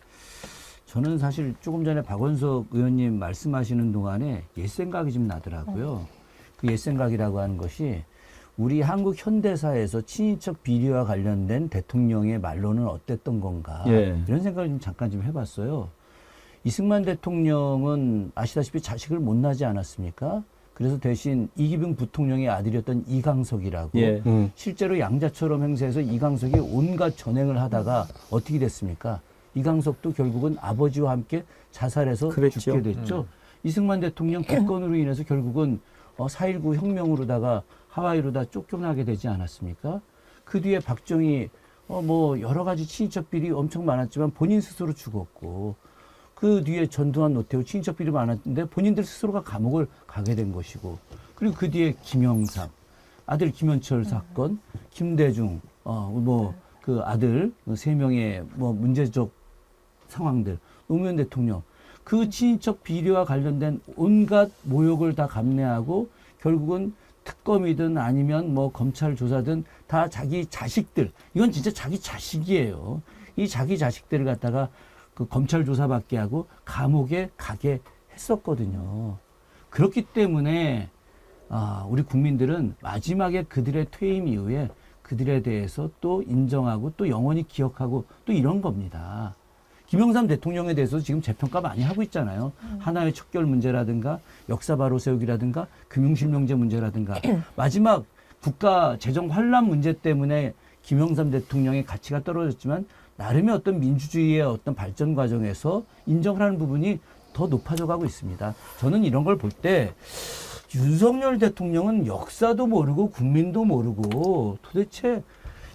저는 사실 조금 전에 박원석 의원님 말씀하시는 동안에 옛 생각이 좀 나더라고요. 그 옛 생각이라고 하는 것이 우리 한국 현대사에서 친인척 비리와 관련된 대통령의 말로는 어땠던 건가 예. 이런 생각을 좀 잠깐 좀 해봤어요. 이승만 대통령은 아시다시피 자식을 못 낳지 않았습니까? 그래서 대신 이기붕 부통령의 아들이었던 이강석이라고 예. 실제로 양자처럼 행세해서 이강석이 온갖 전횡을 하다가 어떻게 됐습니까? 이강석도 결국은 아버지와 함께 자살해서 그랬죠. 죽게 됐죠. 이승만 대통령 개건으로 인해서 결국은 4.19 혁명으로다가 하와이로 다 쫓겨나게 되지 않았습니까? 그 뒤에 박정희 뭐 여러 가지 친인척 비리 엄청 많았지만 본인 스스로 죽었고 그 뒤에 전두환, 노태우 친인척 비리 많았는데 본인들 스스로가 감옥을 가게 된 것이고 그리고 그 뒤에 김영삼 아들 김현철 사건, 김대중 뭐 그 아들 3명의 뭐 문제적 상황들, 노무현 대통령 그 친인척 비리와 관련된 온갖 모욕을 다 감내하고 결국은 특검이든 아니면 뭐 검찰 조사든 다 자기 자식들 이건 진짜 자기 자식이에요. 이 자기 자식들을 갖다가 그 검찰 조사받게 하고 감옥에 가게 했었거든요. 그렇기 때문에 우리 국민들은 마지막에 그들의 퇴임 이후에 그들에 대해서 또 인정하고 또 영원히 기억하고 또 이런 겁니다. 김영삼 대통령에 대해서 지금 재평가 많이 하고 있잖아요. 하나의 척결 문제라든가 역사 바로 세우기라든가 금융실명제 문제라든가 마지막 국가 재정 환란 문제 때문에 김영삼 대통령의 가치가 떨어졌지만 나름의 어떤 민주주의의 어떤 발전 과정에서 인정을 하는 부분이 더 높아져 가고 있습니다. 저는 이런 걸 볼 때 윤석열 대통령은 역사도 모르고 국민도 모르고 도대체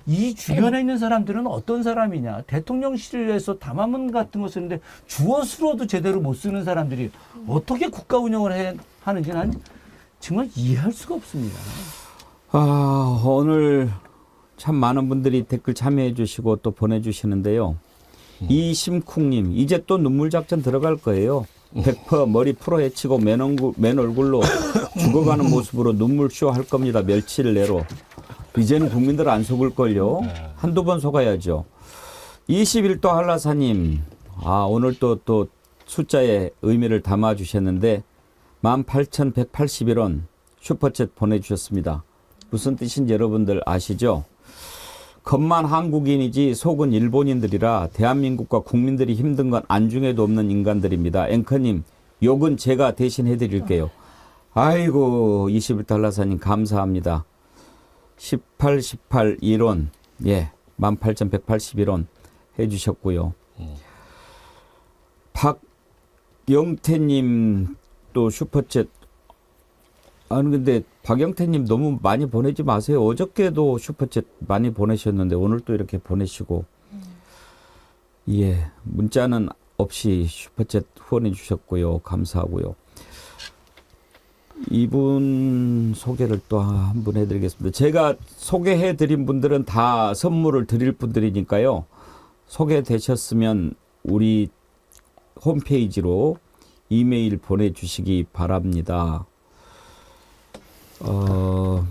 이 주변에 있는 사람들은 어떤 사람이냐. 대통령실에서 담화문 같은 거 쓰는데 주어 수로도 제대로 못 쓰는 사람들이 어떻게 국가 운영을 하는지 난 정말 이해할 수가 없습니다. 오늘 참 많은 분들이 댓글 참여해 주시고 또 보내주시는데요. 이심쿵님 이제 또 눈물 작전 들어갈 거예요. 100% 머리 풀어 헤치고 맨 얼굴로 죽어가는 모습으로 눈물쇼 할 겁니다. 며칠 내로. 이제는 국민들 안 속을걸요. 한두 번 속아야죠. 21도 한라사님 오늘 또 숫자에 의미를 담아주셨는데 18,181원 슈퍼챗 보내주셨습니다. 무슨 뜻인지 여러분들 아시죠? 겉만 한국인이지 속은 일본인들이라 대한민국과 국민들이 힘든 건 안중에도 없는 인간들입니다. 앵커님 욕은 제가 대신 해드릴게요. 아이고 21달러사님 감사합니다. 18, 1원 18,181원 해주셨고요. 박영태님 또 슈퍼챗 근데 박영태님 너무 많이 보내지 마세요. 어저께도 슈퍼챗 많이 보내셨는데 오늘 또 이렇게 보내시고 문자는 없이 슈퍼챗 후원해 주셨고요. 감사하고요. 이분 소개를 또 한 분 해드리겠습니다. 제가 소개해드린 분들은 다 선물을 드릴 분들이니까요. 소개되셨으면 우리 홈페이지로 이메일 보내주시기 바랍니다. 아까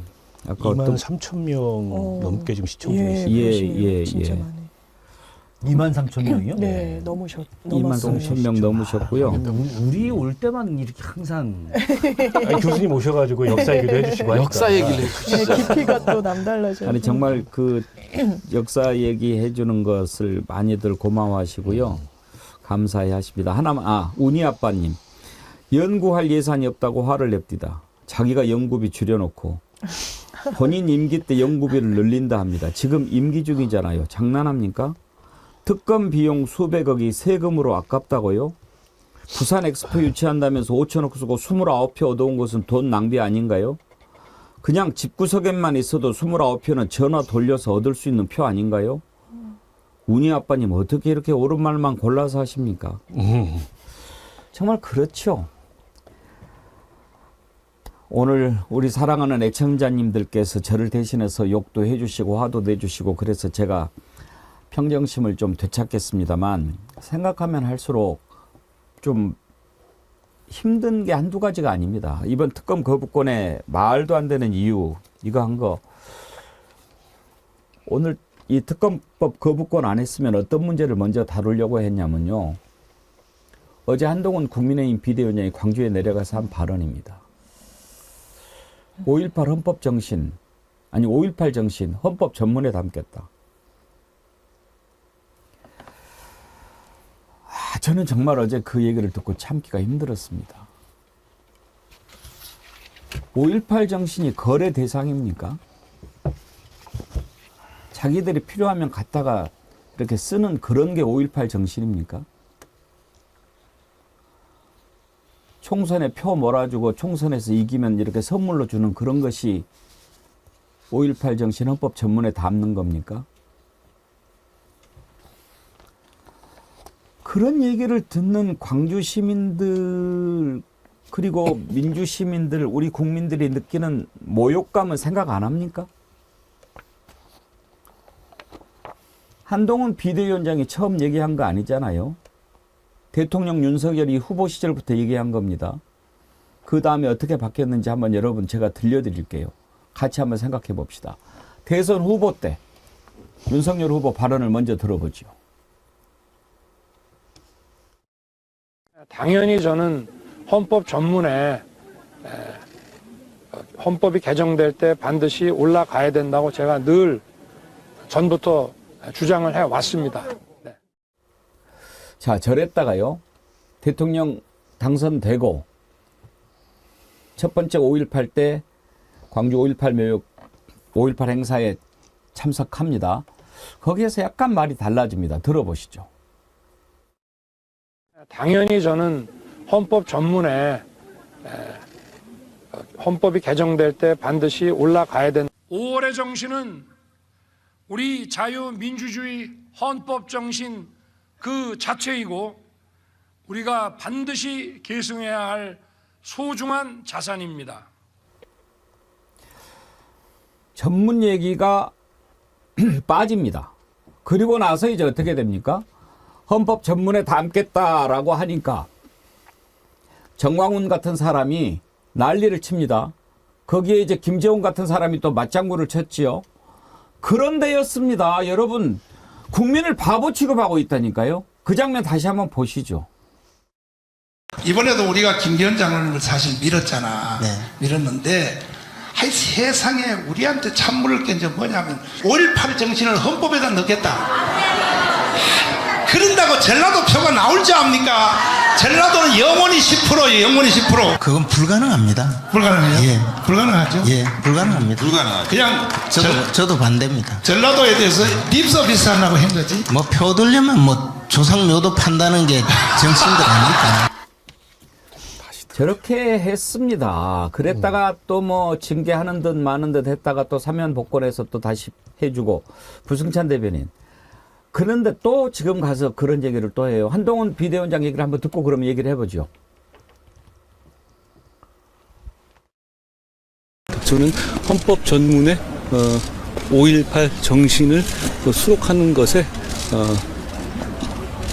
23,000명 넘게 지금 시청 중이시죠. 예. 진짜 많네. 23,000명이요? 네, 23,000명 넘으셨고요. 우리 올 때만 이렇게 항상 교수님 오셔가지고 역사 얘기도 해주시고 하니까. 역사 얘기를 해주시죠. 깊이가 또 남달라져요. 아니 정말 그 역사 얘기해 주는 것을 많이들 고마워하시고요. 감사해 하십니다. 하나만 운이 아빠님 연구할 예산이 없다고 화를 냅디다. 자기가 연구비 줄여놓고 본인 임기 때 연구비를 늘린다 합니다. 지금 임기 중이잖아요. 장난합니까? 특검 비용 수백억이 세금으로 아깝다고요? 부산 엑스포 유치한다면서 5천억 쓰고 29표 얻어온 것은 돈 낭비 아닌가요? 그냥 집구석에만 있어도 29표는 전화 돌려서 얻을 수 있는 표 아닌가요? 운이 아빠님 어떻게 이렇게 옳은 말만 골라서 하십니까? 정말 그렇죠. 오늘 우리 사랑하는 애청자님들께서 저를 대신해서 욕도 해주시고 화도 내주시고 그래서 제가 평정심을 좀 되찾겠습니다만 생각하면 할수록 좀 힘든 게 한두 가지가 아닙니다. 이번 특검 거부권에 말도 안 되는 이유 이거 한 거 오늘 이 특검법 거부권 안 했으면 어떤 문제를 먼저 다루려고 했냐면요. 어제 한동훈 국민의힘 비대위원장이 광주에 내려가서 한 발언입니다. 5.18 헌법 정신, 아니 5.18 정신 헌법 전문에 담겼다. 저는 정말 어제 그 얘기를 듣고 참기가 힘들었습니다. 5.18 정신이 거래 대상입니까? 자기들이 필요하면 갖다가 이렇게 쓰는 그런 게 5.18 정신입니까? 총선에 표 몰아주고 총선에서 이기면 이렇게 선물로 주는 그런 것이 5.18 정신 헌법 전문에 담는 겁니까? 그런 얘기를 듣는 광주 시민들 그리고 민주 시민들 우리 국민들이 느끼는 모욕감은 생각 안 합니까? 한동훈 비대위원장이 처음 얘기한 거 아니잖아요. 대통령 윤석열이 후보 시절부터 얘기한 겁니다. 그 다음에 어떻게 바뀌었는지 한번 여러분 제가 들려드릴게요. 같이 한번 생각해 봅시다. 대선 후보 때 윤석열 후보 발언을 먼저 들어보죠. 당연히 저는 헌법 전문에 헌법이 개정될 때 반드시 올라가야 된다고 제가 늘 전부터 주장을 해왔습니다. 네. 자, 저랬다가요. 대통령 당선되고 첫 번째 5.18 때 광주 5.18 묘역 5.18 행사에 참석합니다. 거기에서 약간 말이 달라집니다. 들어보시죠. 당연히 저는 헌법 전문에 헌법이 개정될 때 반드시 올라가야 된다. 5월의 정신은 우리 자유민주주의 헌법 정신 그 자체이고 우리가 반드시 계승해야 할 소중한 자산입니다. 전문 얘기가 빠집니다. 그리고 나서 이제 어떻게 됩니까? 헌법 전문에 담겠다라고 하니까 정광훈 같은 사람이 난리를 칩니다. 거기에 이제 김재원 같은 사람이 또 맞장구를 쳤지요. 그런데였습니다. 여러분, 국민을 바보 취급하고 있다니까요. 그 장면 다시 한번 보시죠. 이번에도 우리가 김 위원장을 사실 밀었잖아. 네. 밀었는데 하이 세상에 우리한테 찬물을 깬 게 뭐냐면 5.18 정신을 헌법에다 넣겠다. 그런다고 전라도 표가 나올 줄 압니까? 전라도는 영원히 10%예요. 영원히 10%. 그건 불가능합니다. 불가능해요? 예. 불가능하죠? 예, 불가능합니다. 불가능하죠. 그냥 저도 반대입니다. 전라도에 대해서 립서비스 하려고 한 거지. 뭐 표 들려면 뭐 조상묘도 판다는 게 정신들 아닙니까? 저렇게 했습니다. 그랬다가 또 뭐 징계하는 듯 마는 듯 했다가 또 사면 복권해서 또 다시 해주고 부승찬 대변인. 그런데 또 지금 가서 그런 얘기를 또 해요. 한동훈 비대위원장 얘기를 한번 듣고 그러면 얘기를 해보죠. 저는 헌법 전문에 5.18 정신을 수록하는 것에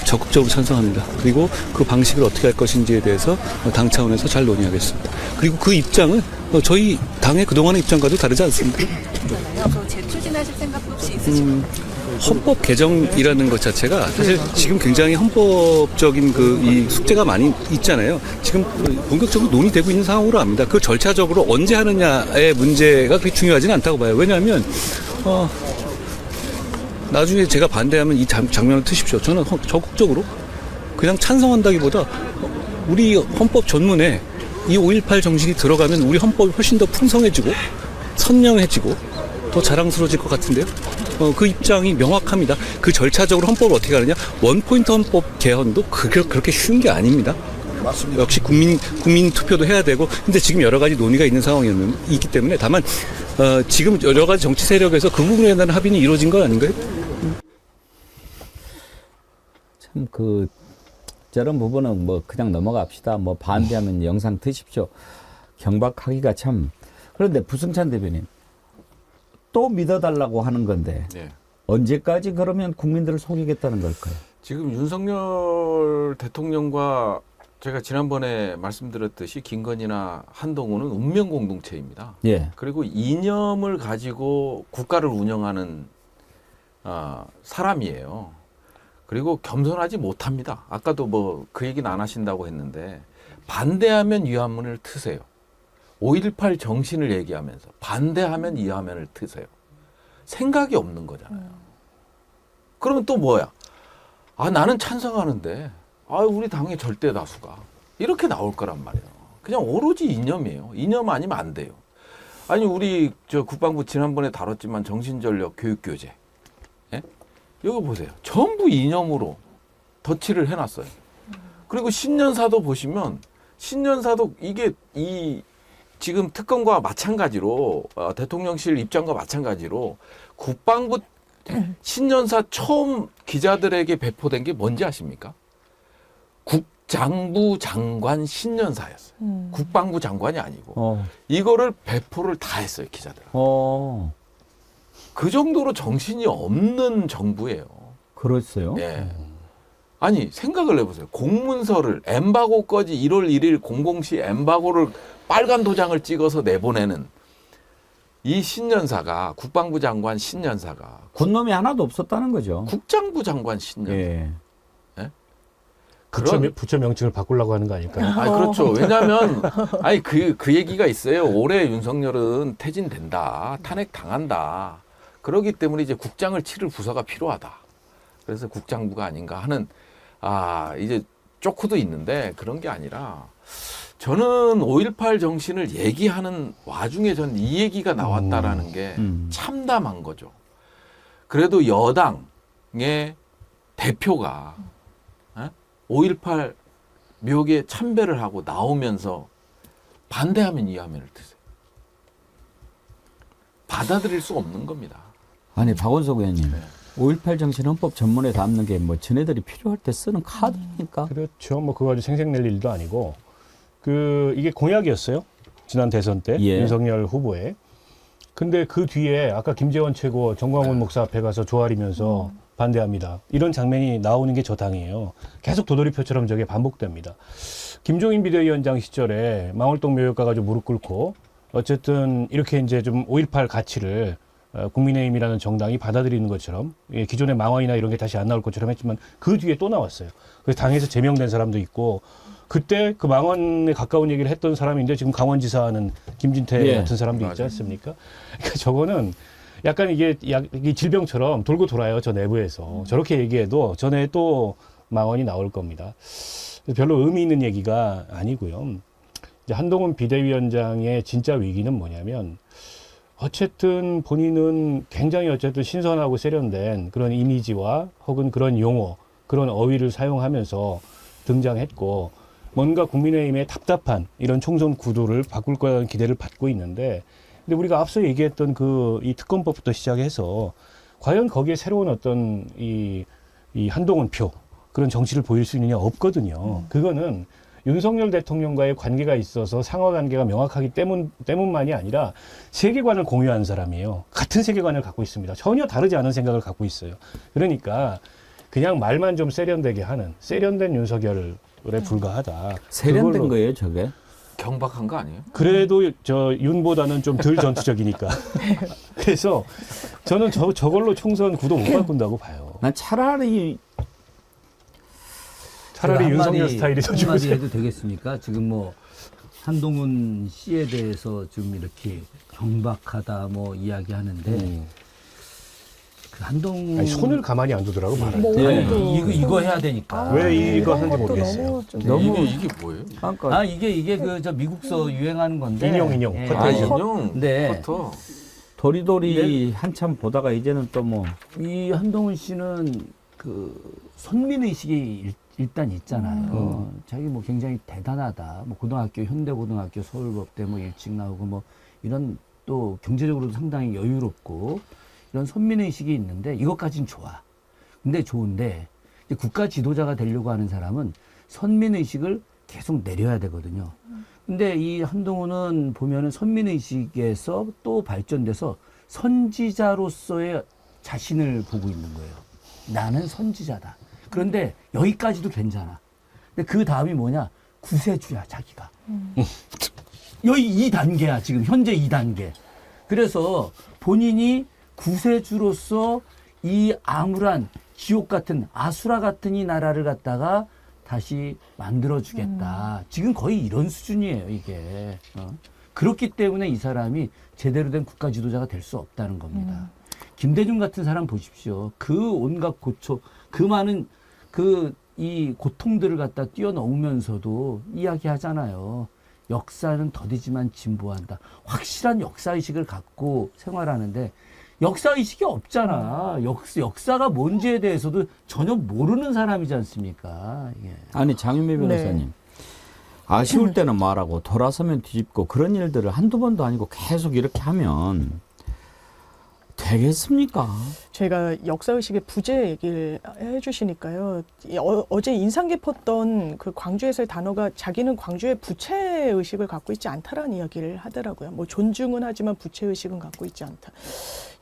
적극적으로 찬성합니다. 그리고 그 방식을 어떻게 할 것인지에 대해서 당 차원에서 잘 논의하겠습니다. 그리고 그 입장은 저희 당의 그동안의 입장과도 다르지 않습니다. 재추진하실 생각도 혹시 있으신가요? 헌법 개정이라는 것 자체가 사실 지금 굉장히 헌법적인 이 숙제가 많이 있잖아요. 지금 본격적으로 논의되고 있는 상황으로 압니다. 그 절차적으로 언제 하느냐의 문제가 그렇게 중요하지는 않다고 봐요. 왜냐하면 나중에 제가 반대하면 이 장면을 트십시오. 저는 적극적으로 그냥 찬성한다기보다 우리 헌법 전문에 이 5.18 정신이 들어가면 우리 헌법이 훨씬 더 풍성해지고 선명해지고 더 자랑스러워질 것 같은데요. 그 입장이 명확합니다. 그 절차적으로 헌법을 어떻게 하느냐. 원포인트 헌법 개헌도 그렇게 쉬운 게 아닙니다. 맞습니다. 역시 국민 투표도 해야 되고, 근데 지금 여러 가지 논의가 있는 상황이기 때문에 다만 지금 여러 가지 정치 세력에서 그 부분에 대한 합의는 이루어진 건 아닌가요? 참 저런 부분은 뭐 그냥 넘어갑시다. 뭐 반대하면 영상 드십시오. 경박하기가 참. 그런데 부승찬 대변인 또 믿어달라고 하는 건데 네. 언제까지 그러면 국민들을 속이겠다는 걸까요? 지금 윤석열 대통령과 제가 지난번에 말씀드렸듯이 김건희나 한동훈은 운명 공동체입니다. 예. 그리고 이념을 가지고 국가를 운영하는 사람이에요. 그리고 겸손하지 못합니다. 아까도 뭐 그 얘기는 안 하신다고 했는데 반대하면 위화문을 트세요. 5.18 정신을 얘기하면서 반대하면 위화문을 트세요. 생각이 없는 거잖아요. 그러면 또 뭐야? 나는 찬성하는데 우리 당의 절대 다수가 이렇게 나올 거란 말이에요. 그냥 오로지 이념이에요. 이념 아니면 안 돼요. 아니 우리 국방부 지난번에 다뤘지만 정신전력 교육교재 예? 여기 보세요. 전부 이념으로 덧칠을 해놨어요. 그리고 신년사도 보시면 신년사도 이게 지금 특검과 마찬가지로 대통령실 입장과 마찬가지로 국방부 신년사 처음 기자들에게 배포된 게 뭔지 아십니까? 국장부 장관 신년사였어요. 국방부 장관이 아니고 이거를 배포를 다 했어요, 기자들. 그 정도로 정신이 없는 정부예요. 그랬어요? 예. 아니 생각을 해보세요. 공문서를 엠바고까지 1월 1일 00시 엠바고를 빨간 도장을 찍어서 내보내는 이 신년사가 국방부 장관 신년사가 군놈이 하나도 없었다는 거죠. 국장부 장관 신년사. 예. 예? 부처 명칭을 바꾸려고 하는 거 아닐까요? 아니 그렇죠. 왜냐하면 그 얘기가 있어요. 올해 윤석열은 퇴진된다, 탄핵 당한다. 그러기 때문에 이제 국장을 치를 부서가 필요하다. 그래서 국장부가 아닌가 하는 이제 쪼크도 있는데 그런 게 아니라 저는 5.18 정신을 얘기하는 와중에 전 이 얘기가 나왔다라는 게 참담한 거죠. 그래도 여당의 대표가 5.18 묘기에 참배를 하고 나오면서 반대하면 위화문을 트세요. 받아들일 수 없는 겁니다. 아니 박원석 의원님 5.18 정신 헌법 전문에 담는 게 뭐 전애들이 필요할 때 쓰는 카드니까. 그렇죠. 뭐 그거 가지고 생색낼 일도 아니고 이게 공약이었어요. 지난 대선 때 윤석열 후보에. 근데 그 뒤에 아까 김재원 최고 정광훈 목사 앞에 가서 조아리면서 반대합니다. 이런 장면이 나오는 게 저 당이에요. 계속 도돌이표처럼 저게 반복됩니다. 김종인 비대위원장 시절에 망월동 묘역 가가지고 무릎 꿇고 어쨌든 이렇게 이제 좀 5.18 가치를 국민의힘이라는 정당이 받아들이는 것처럼 기존의 망언이나 이런 게 다시 안 나올 것처럼 했지만 그 뒤에 또 나왔어요. 그래서 당에서 제명된 사람도 있고 그때 그 망언에 가까운 얘기를 했던 사람인데 지금 강원지사는 김진태 같은 사람도 있지 않습니까? 그러니까 저거는 약간 이게 질병처럼 돌고 돌아요. 저 내부에서. 저렇게 얘기해도 전에 또 망언이 나올 겁니다. 별로 의미 있는 얘기가 아니고요. 이제 한동훈 비대위원장의 진짜 위기는 뭐냐면 어쨌든 본인은 굉장히 어쨌든 신선하고 세련된 그런 이미지와 혹은 그런 용어, 그런 어휘를 사용하면서 등장했고 뭔가 국민의힘의 답답한 이런 총선 구도를 바꿀 거라는 기대를 받고 있는데 근데 우리가 앞서 얘기했던 이 특검법부터 시작해서 과연 거기에 새로운 어떤 이 한동훈 표 그런 정치를 보일 수 있느냐 없거든요. 그거는 윤석열 대통령과의 관계가 있어서 상하관계가 명확하기 때문만이 아니라 세계관을 공유하는 사람이에요. 같은 세계관을 갖고 있습니다. 전혀 다르지 않은 생각을 갖고 있어요. 그러니까 그냥 말만 좀 세련되게 하는 세련된 윤석열에 불과하다. 세련된 거예요, 저게? 경박한 거 아니에요? 그래도 저 윤보다는 좀 덜 전투적이니까. 그래서 저는 저걸로 총선 구도 못 바꾼다고 봐요. 난 차라리 윤석열 스타일이 더 한마디 좋으세요. 해도 되겠습니까? 지금 뭐 한동훈 씨에 대해서 좀 이렇게 경박하다 뭐 이야기하는데 그 한동훈 아니, 손을 가만히 안 두더라고 말할 때. 이거 해야 되니까. 왜 이거 하는지 모르겠어요. 너무 이게 뭐예요? 이게 저 미국서 유행하는 건데. 인용. 인용. 네. 커터. 도리도리 한참 보다가 이제는 또 뭐 이 한동훈 씨는 그 선민의식이 일단 있잖아요. 자기 뭐 굉장히 대단하다. 뭐 고등학교, 현대고등학교, 서울법대 뭐 일찍 나오고 뭐 이런 또 경제적으로도 상당히 여유롭고 이런 선민의식이 있는데 이것까지는 좋아. 근데 좋은데 근데 국가 지도자가 되려고 하는 사람은 선민의식을 계속 내려야 되거든요. 근데 이 한동훈은 보면은 선민의식에서 또 발전돼서 선지자로서의 자신을 보고 있는 거예요. 나는 선지자다. 그런데 여기까지도 괜찮아. 근데 그 다음이 뭐냐? 구세주야, 자기가. 여기 2단계야, 지금 현재 2단계. 그래서 본인이 구세주로서 이 암울한 지옥 같은 아수라 같은 이 나라를 갖다가 다시 만들어주겠다. 지금 거의 이런 수준이에요, 이게. 그렇기 때문에 이 사람이 제대로 된 국가 지도자가 될 수 없다는 겁니다. 김대중 같은 사람 보십시오. 그 온갖 그 많은 이 고통들을 갖다 뛰어넘으면서도 이야기하잖아요. 역사는 더디지만 진보한다. 확실한 역사의식을 갖고 생활하는데 역사의식이 없잖아. 역사가 뭔지에 대해서도 전혀 모르는 사람이지 않습니까? 예. 아니 장윤미 변호사님. 네. 아쉬울 때는 말하고 돌아서면 뒤집고 그런 일들을 한두 번도 아니고 계속 이렇게 하면 되겠습니까? 제가 역사의식의 부재 얘기를 해주시니까요. 어제 인상 깊었던 그 광주에서의 단어가 자기는 광주의 부채의식을 갖고 있지 않다라는 이야기를 하더라고요. 뭐 존중은 하지만 부채의식은 갖고 있지 않다.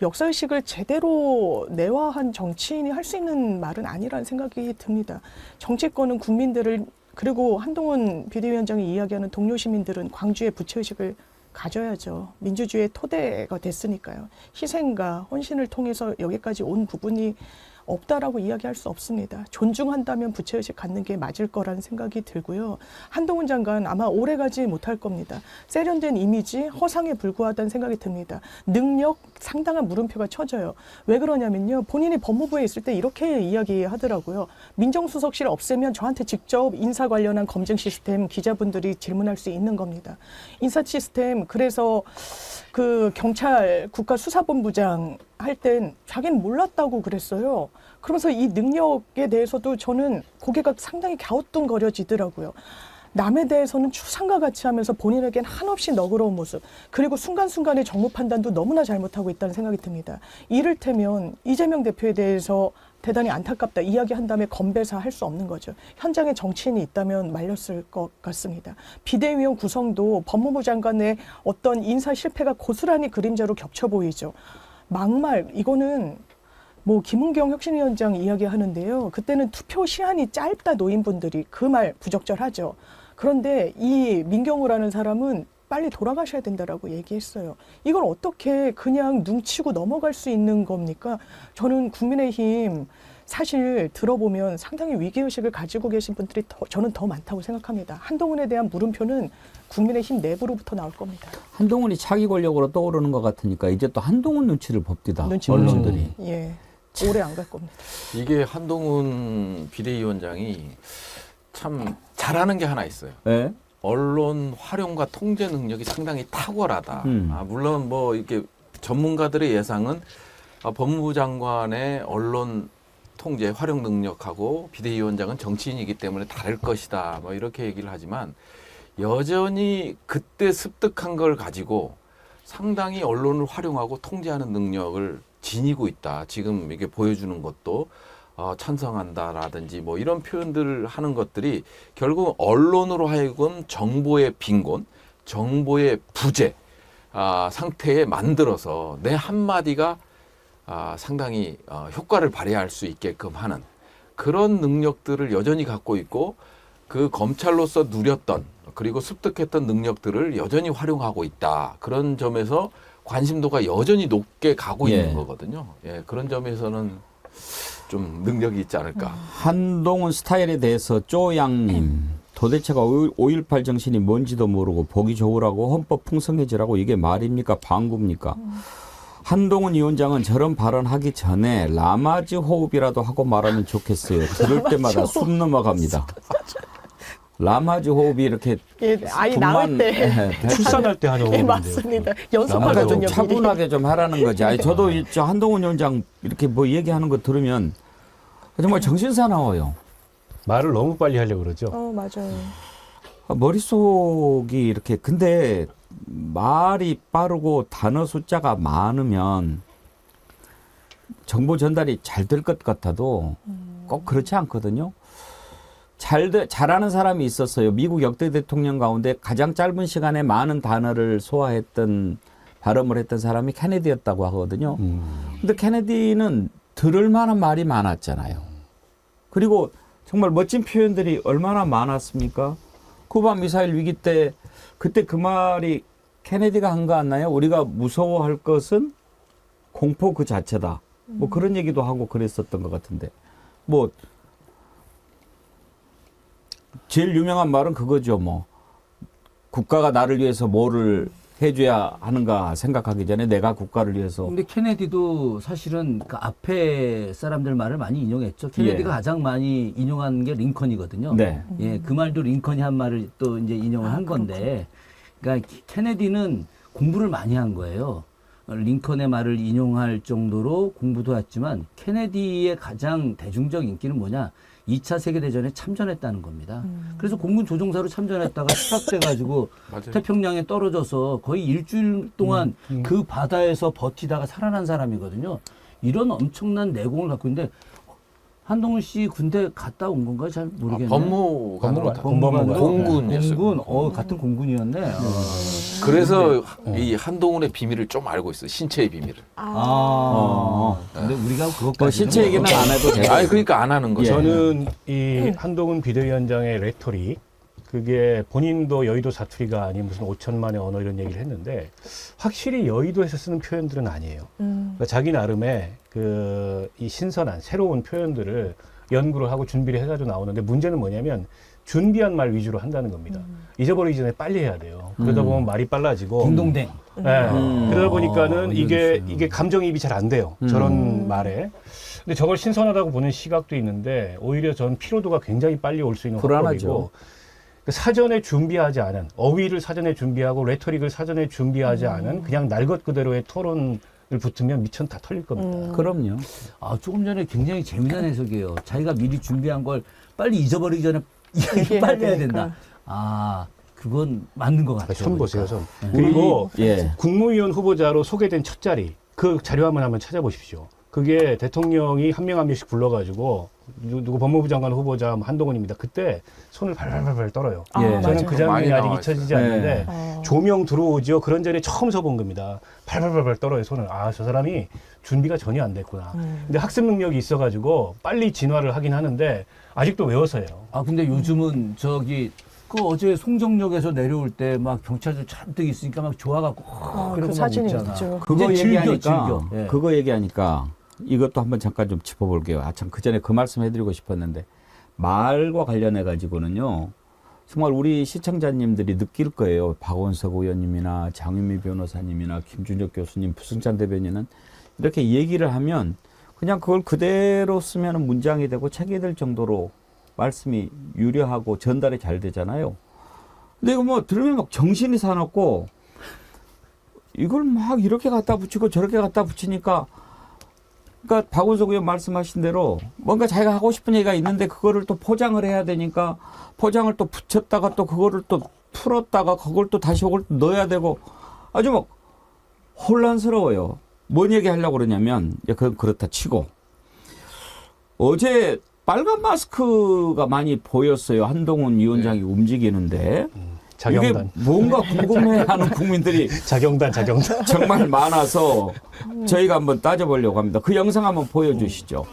역사의식을 제대로 내화한 정치인이 할 수 있는 말은 아니라는 생각이 듭니다. 정치권은 국민들을 그리고 한동훈 비대위원장이 이야기하는 동료 시민들은 광주의 부채의식을 가져야죠. 민주주의의 토대가 됐으니까요. 희생과 헌신을 통해서 여기까지 온 부분이 없다라고 이야기할 수 없습니다. 존중한다면 부채의식 갖는 게 맞을 거라는 생각이 들고요. 한동훈 장관 아마 오래가지 못할 겁니다. 세련된 이미지, 허상에 불과하다는 생각이 듭니다. 능력 상당한 물음표가 쳐져요. 왜 그러냐면요. 본인이 법무부에 있을 때 이렇게 이야기하더라고요. 민정수석실 없애면 저한테 직접 인사 관련한 검증 시스템 기자분들이 질문할 수 있는 겁니다. 인사 시스템 그래서 그 경찰 국가수사본부장 할 땐 자기는 몰랐다고 그랬어요. 그러면서 이 능력에 대해서도 저는 고개가 상당히 갸우뚱거려지더라고요. 남에 대해서는 추상과 같이 하면서 본인에겐 한없이 너그러운 모습 그리고 순간순간의 정무 판단도 너무나 잘못하고 있다는 생각이 듭니다. 이를테면 이재명 대표에 대해서 대단히 안타깝다 이야기한 다음에 건배사 할 수 없는 거죠. 현장에 정치인이 있다면 말렸을 것 같습니다. 비대위원 구성도 법무부 장관의 어떤 인사 실패가 고스란히 그림자로 겹쳐 보이죠. 막말 이거는 뭐 김은경 혁신위원장 이야기하는데요. 그때는 투표 시한이 짧다 노인분들이 그 말 부적절하죠. 그런데 이 민경우라는 사람은 빨리 돌아가셔야 된다라고 얘기했어요. 이걸 어떻게 그냥 눈치고 넘어갈 수 있는 겁니까? 저는 국민의힘 사실 들어보면 상당히 위기의식을 가지고 계신 분들이 저는 더 많다고 생각합니다. 한동훈에 대한 물음표는 국민의힘 내부로부터 나올 겁니다. 한동훈이 차기 권력으로 떠오르는 것 같으니까 이제 또 한동훈 눈치를 봅디다. 언론들이. 예, 오래 안 갈 겁니다. 이게 한동훈 비대위원장이 참 잘하는 게 하나 있어요. 네? 언론 활용과 통제 능력이 상당히 탁월하다. 물론 뭐 이렇게 전문가들의 예상은 법무부 장관의 언론 통제 활용 능력하고 비대위원장은 정치인이기 때문에 다를 것이다. 뭐 이렇게 얘기를 하지만 여전히 그때 습득한 걸 가지고 상당히 언론을 활용하고 통제하는 능력을 지니고 있다. 지금 이게 보여주는 것도 찬성한다라든지 뭐 이런 표현들을 하는 것들이 결국 언론으로 하여금 정보의 빈곤, 정보의 부재 상태에 만들어서 내 한마디가 상당히 효과를 발휘할 수 있게끔 하는 그런 능력들을 여전히 갖고 있고 그 검찰로서 누렸던 그리고 습득했던 능력들을 여전히 활용하고 있다. 그런 점에서 관심도가 여전히 높게 가고 있는 거거든요. 예, 그런 점에서는 좀 능력이 있지 않을까. 한동훈 스타일에 대해서 쪼양님 도대체가 5.18 정신이 뭔지도 모르고 보기 좋으라고 헌법 풍성해지라고 이게 말입니까 방구입니까? 한동훈 위원장은 저런 발언하기 전에 라마즈 호흡이라도 하고 말하면 좋겠어요. 들을 때마다 숨 넘어갑니다. 라마즈 호흡이 이렇게 아이 낳을 때 출산할 때 하는 호흡인데요. 맞습니다. 좀 연습하거든요. 차분하게 좀 하라는 거지. 아니, 저도 저 한동훈 위원장 이렇게 뭐 얘기하는 거 들으면 정말 정신사나워요. 말을 너무 빨리 하려고 그러죠. 맞아요. 머릿속이 이렇게 근데 말이 빠르고 단어 숫자가 많으면 정보 전달이 잘 될 것 같아도 꼭 그렇지 않거든요. 잘하는 사람이 있었어요. 미국 역대 대통령 가운데 가장 짧은 시간에 많은 단어를 소화했던 발음을 했던 사람이 케네디였다고 하거든요. 근데 케네디는 들을 만한 말이 많았잖아요. 그리고 정말 멋진 표현들이 얼마나 많았습니까? 쿠바 미사일 위기 때 그때 그 말이 케네디가 한 거 같나요? 우리가 무서워할 것은 공포 그 자체다. 뭐 그런 얘기도 하고 그랬었던 것 같은데. 뭐 제일 유명한 말은 그거죠. 뭐 국가가 나를 위해서 뭐를 해줘야 하는가 생각하기 전에 내가 국가를 위해서. 근데 케네디도 사실은 그 앞에 사람들 말을 많이 인용했죠. 케네디가 예. 가장 많이 인용한 게 링컨이거든요. 네. 예, 그 말도 링컨이 한 말을 또 이제 인용을 한 건데, 그러니까 케네디는 공부를 많이 한 거예요. 링컨의 말을 인용할 정도로 공부도 했지만 케네디의 가장 대중적 인기는 뭐냐? 2차 세계대전에 참전했다는 겁니다. 그래서 공군 조종사로 참전했다가 추락돼가지고 맞아요. 태평양에 떨어져서 거의 일주일 동안 그 바다에서 버티다가 살아난 사람이거든요. 이런 엄청난 내공을 갖고 있는데 한동훈 씨 군대 갔다 온 건가요? 잘 모르겠네요. 법무관으로 공군이었어요. 공군. 같은 공군이었네. 그래서 이 한동훈의 비밀을 좀 알고 있어요. 신체의 비밀을. 근데 우리가 그것까지 신체 얘기는 안 해도 돼요. 아니 그러니까 안 하는 거죠. 저는 이 한동훈 비대위원장의 레토릭 그게 본인도 여의도 사투리가 아닌 무슨 5천만의 언어 이런 얘기를 했는데 확실히 여의도에서 쓰는 표현들은 아니에요. 그러니까 자기 나름의 이 신선한 새로운 표현들을 연구를 하고 준비를 해가지고 나오는데 문제는 뭐냐면 준비한 말 위주로 한다는 겁니다. 잊어버리기 전에 빨리 해야 돼요. 그러다 보면 말이 빨라지고 딩동댕. 네. 그러다 보니까는 이게 감정이입이 잘 안 돼요. 저런 말에. 근데 저걸 신선하다고 보는 시각도 있는데 오히려 전 피로도가 굉장히 빨리 올 수 있는 불안하죠. 화법이고 사전에 준비하지 않은 어휘를 사전에 준비하고 레토릭을 사전에 준비하지 않은 그냥 날 것 그대로의 토론을 붙으면 미천 다 털릴 겁니다. 그럼요. 조금 전에 굉장히 재미난 해석이에요. 자기가 미리 준비한 걸 빨리 잊어버리기 전에 얘기해야 빨리 해야 되니까. 된다. 그건 맞는 것 같아요. 손 보세요, 손. 네. 그리고 예. 국무위원 후보자로 소개된 첫 자리 그 자료 한번 찾아보십시오. 그게 대통령이 한 명 한 명씩 불러가지고 누구 법무부 장관 후보자 한동훈입니다. 그때 손을 발발발 떨어요. 예. 저는 그 장면이 많이 아직 나와 잊혀지지 있어요. 않는데 조명 들어오죠. 그런 자리에 처음 서본 겁니다. 발발발발 떨어요 손을. 저 사람이 준비가 전혀 안 됐구나. 근데 학습 능력이 있어가지고 빨리 진화를 하긴 하는데 아직도 외워서 해요. 근데 요즘은 그 어제 송정역에서 내려올 때 막 경찰들 잔뜩 있으니까 막 좋아갖고 그 막 사진이 웃잖아. 있죠. 그거 이제 얘기하니까 예. 그거 얘기하니까 이것도 한번 잠깐 좀 짚어볼게요. 참 그 전에 그 말씀 해드리고 싶었는데 말과 관련해 가지고는요. 정말 우리 시청자님들이 느낄 거예요. 박원석 의원님이나 장윤미 변호사님이나 김준혁 교수님, 부승찬 대변인은 이렇게 얘기를 하면 그냥 그걸 그대로 쓰면 문장이 되고 책이 될 정도로 말씀이 유려하고 전달이 잘 되잖아요. 근데 이거 뭐 들으면 막 정신이 사납고 이걸 막 이렇게 갖다 붙이고 저렇게 갖다 붙이니까 그러니까 박원석 의원 말씀하신 대로 뭔가 자기가 하고 싶은 얘기가 있는데 그거를 또 포장을 해야 되니까 포장을 또 붙였다가 또 그거를 또 풀었다가 그걸 또 다시 그걸 또 넣어야 되고 아주 막 혼란스러워요. 뭔 얘기 하려고 그러냐면 그건 그렇다 치고 어제 빨간 마스크가 많이 보였어요. 한동훈 위원장이 움직이는데 자경단. 이게 뭔가 궁금해하는 국민들이 자경단. 정말 많아서 저희가 한번 따져보려고 합니다. 그 영상 한번 보여주시죠.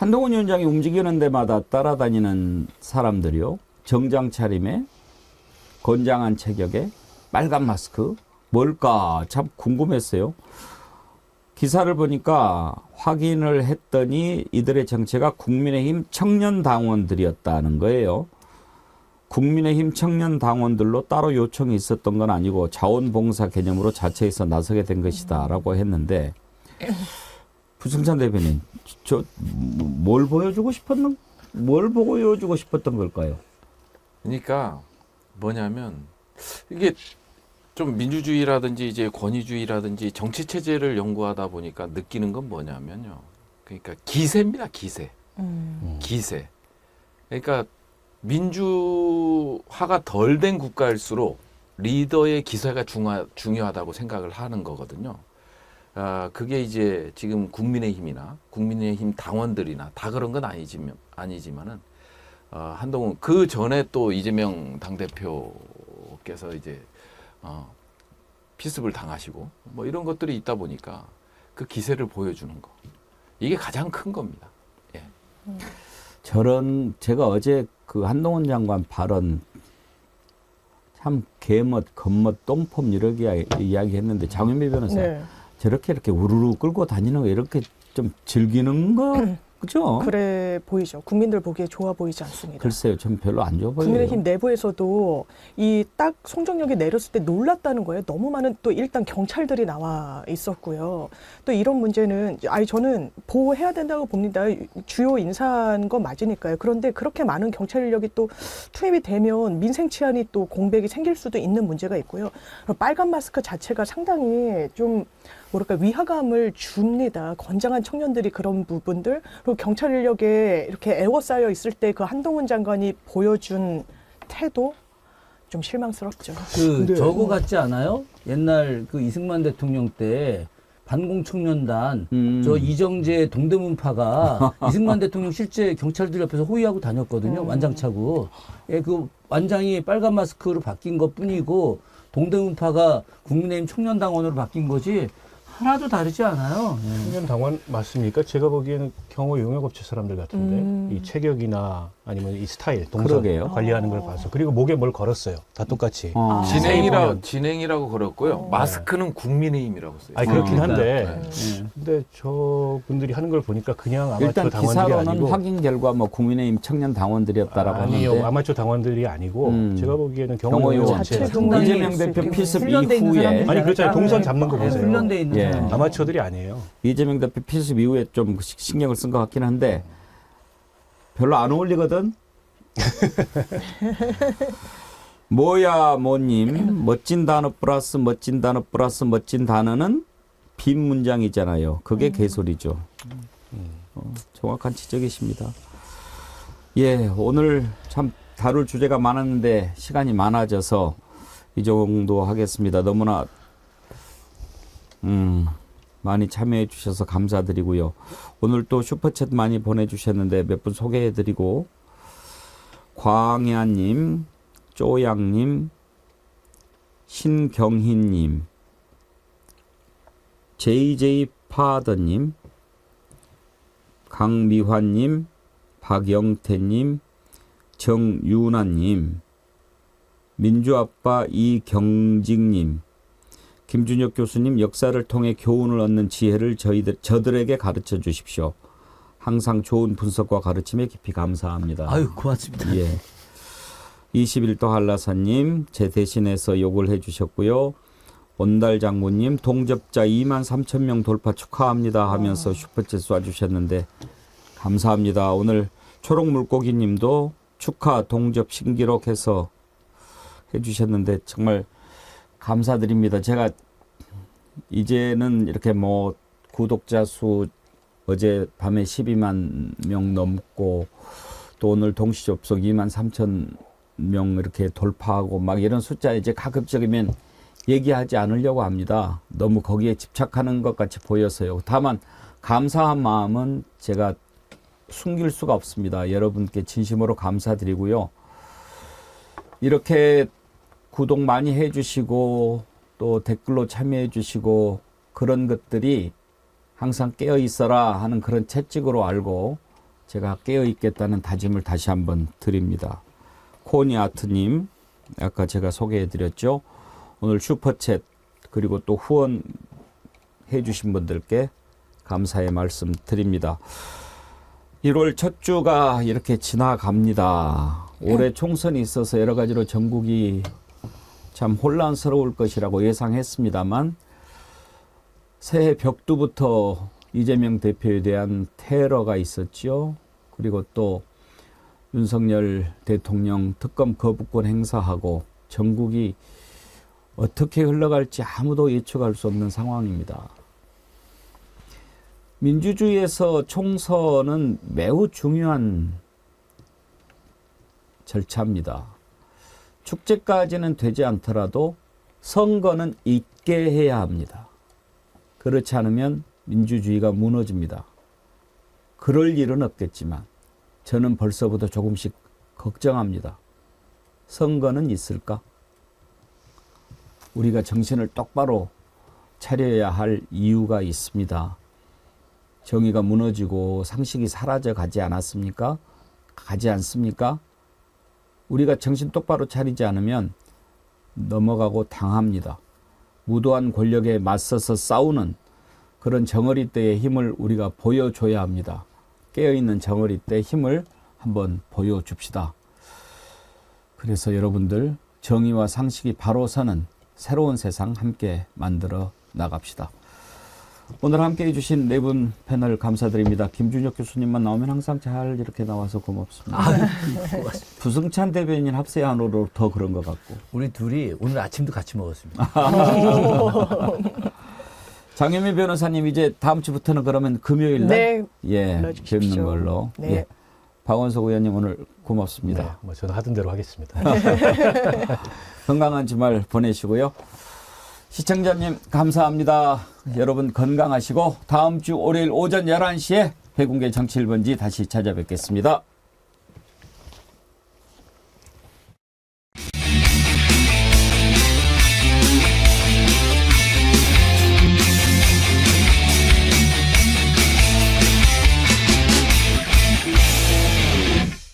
한동훈 위원장이 움직이는 데마다 따라다니는 사람들이요. 정장 차림에 건장한 체격에 빨간 마스크 뭘까 참 궁금했어요. 기사를 보니까 확인을 했더니 이들의 정체가 국민의힘 청년당원들이었다는 거예요. 국민의힘 청년당원들로 따로 요청이 있었던 건 아니고 자원봉사 개념으로 자체에서 나서게 된 것이다 라고 했는데 부승찬 대변인 저 뭘 보여주고 싶었는 뭘 보여주고 싶었던 걸까요? 그러니까 뭐냐면 이게 좀 민주주의라든지 이제 권위주의라든지 정치 체제를 연구하다 보니까 느끼는 건 뭐냐면요. 그러니까 기세입니다. 기세. 기세. 그러니까 민주화가 덜 된 국가일수록 리더의 기세가 중요하다고 생각을 하는 거거든요. 그게 이제 지금 국민의힘이나 국민의힘 당원들이나 다 그런 건 아니지만은 한동훈 그 전에 또 이재명 당대표께서 이제 피습을 당하시고 뭐 이런 것들이 있다 보니까 그 기세를 보여주는 거 이게 가장 큰 겁니다. 예. 저런 제가 어제 그 한동훈 장관 발언 참 개멋, 겉멋, 똥폼 이렇게 이야기했는데 장윤미 변호사 네. 저렇게 이렇게 우르르 끌고 다니는 거 이렇게 좀 즐기는 거 그죠? 그래 보이죠. 국민들 보기에 좋아 보이지 않습니다. 글쎄요, 전 별로 안 좋아 보여요. 국민의힘 내부에서도 이 딱 송정역이 내렸을 때 놀랐다는 거예요. 너무 많은 또 일단 경찰들이 나와 있었고요. 또 이런 문제는 저는 보호해야 된다고 봅니다. 주요 인사인 거 맞으니까요. 그런데 그렇게 많은 경찰 인력이 또 투입이 되면 민생 치안이 또 공백이 생길 수도 있는 문제가 있고요. 빨간 마스크 자체가 상당히 좀 뭐랄까 위화감을 줍니다. 건장한 청년들이 그런 부분들 그리고 경찰 인력에 이렇게 애워싸여 있을 때 그 한동훈 장관이 보여준 태도 좀 실망스럽죠. 저거 같지 않아요? 옛날 그 이승만 대통령 때 반공청년단 저 이정재 동대문파가 이승만 대통령 실제 경찰들 옆에서 호위하고 다녔거든요. 완장 차고. 예, 그 완장이 빨간 마스크로 바뀐 것 뿐이고 동대문파가 국민의힘 청년당원으로 바뀐 거지 하나도 다르지 않아요. 청년당원 맞습니까? 제가 보기에는 경호 용역업체 사람들 같은데 이 체격이나 아니면 이 스타일, 동선 그러게요. 관리하는 걸 봐서 그리고 목에 뭘 걸었어요. 다 똑같이. 진행이라고 걸었고요. 마스크는 국민의힘이라고 써요. 아니 그렇긴 한데 네. 근데 저분들이 하는 걸 보니까 그냥 아마추어 일단 당원들이 기사로는 아니고 확인 결과 뭐 국민의힘 청년 당원들이었다라고 아니요 하는데 아마추어 당원들이 아니고 제가 보기에는 경호 경호 용역업체 용역업체 상당히 이재명 대표 피습 훈련돼 있는 이후에 사람들이 아니 그렇잖아요. 동선 잡는 거 보세요. 훈련돼 있는 예. 사람. 아마추어들이 아니에요. 이재명 대표 피습 이후에 좀 신경을 쓴 것 같긴 한데 별로 안 어울리거든. 뭐야 뭐님 멋진 단어 플러스 멋진 단어 플러스 멋진 단어는 빈 문장이잖아요. 그게 개소리죠. 정확한 지적이십니다. 예, 오늘 참 다룰 주제가 많았는데 시간이 많아져서 이 정도 하겠습니다. 너무나 많이 참여해 주셔서 감사드리고요. 오늘 또 슈퍼챗 많이 보내주셨는데 몇 분 소개해드리고 광야님, 쪼양님, 신경희님, JJ파더님, 강미환님, 박영태님, 정유나님, 민주아빠 이경직님, 김준혁 교수님 역사를 통해 교훈을 얻는 지혜를 저들에게 가르쳐 주십시오. 항상 좋은 분석과 가르침에 깊이 감사합니다. 아유 고맙습니다. 예. 21도 한라사님 제 대신해서 욕을 해주셨고요. 온달 장군님 동접자 23,000명 돌파 축하합니다 하면서 슈퍼챗 쏴주셨는데 감사합니다. 오늘 초록물고기님도 축하 동접 신기록 해서 해주셨는데 정말 감사드립니다. 제가 이제는 이렇게 뭐 구독자 수 어제 밤에 12만 명 넘고 또 오늘 동시 접속 23,000명 이렇게 돌파하고 막 이런 숫자 이제 가급적이면 얘기하지 않으려고 합니다. 너무 거기에 집착하는 것 같이 보여서요. 다만 감사한 마음은 제가 숨길 수가 없습니다. 여러분께 진심으로 감사드리고요. 이렇게 구독 많이 해주시고 또 댓글로 참여해 주시고 그런 것들이 항상 깨어 있어라 하는 그런 채찍으로 알고 제가 깨어 있겠다는 다짐을 다시 한번 드립니다. 코니아트님, 아까 제가 소개해드렸죠. 오늘 슈퍼챗 그리고 또 후원해 주신 분들께 감사의 말씀 드립니다. 1월 첫 주가 이렇게 지나갑니다. 올해 총선이 있어서 여러 가지로 전국이 참 혼란스러울 것이라고 예상했습니다만 새해 벽두부터 이재명 대표에 대한 테러가 있었죠. 그리고 또 윤석열 대통령 특검 거부권 행사하고 전국이 어떻게 흘러갈지 아무도 예측할 수 없는 상황입니다. 민주주의에서 총선은 매우 중요한 절차입니다. 축제까지는 되지 않더라도 선거는 있게 해야 합니다. 그렇지 않으면 민주주의가 무너집니다. 그럴 일은 없겠지만 저는 벌써부터 조금씩 걱정합니다. 선거는 있을까? 우리가 정신을 똑바로 차려야 할 이유가 있습니다. 정의가 무너지고 상식이 사라져 가지 않았습니까? 가지 않습니까? 우리가 정신 똑바로 차리지 않으면 넘어가고 당합니다. 무도한 권력에 맞서서 싸우는 그런 정어리대의 힘을 우리가 보여줘야 합니다. 깨어있는 정어리대 힘을 한번 보여줍시다. 그래서 여러분들 정의와 상식이 바로 서는 새로운 세상 함께 만들어 나갑시다. 오늘 함께 해주신 네 분 패널 감사드립니다. 김준혁 교수님만 나오면 항상 잘 이렇게 나와서 고맙습니다. 부승찬 대변인 합세한으로 더 그런 것 같고. 우리 둘이 오늘 아침도 같이 먹었습니다. 장윤미 변호사님 이제 다음 주부터는 그러면 금요일 날 네, 예, 불러주십시오. 뵙는 걸로. 네. 예. 박원석 의원님 오늘 고맙습니다. 네, 뭐 저는 하던 대로 하겠습니다. 건강한 주말 보내시고요. 시청자님 감사합니다. 여러분 건강하시고 다음 주 월요일 오전 11시에 회공계 정치 1번지 다시 찾아뵙겠습니다.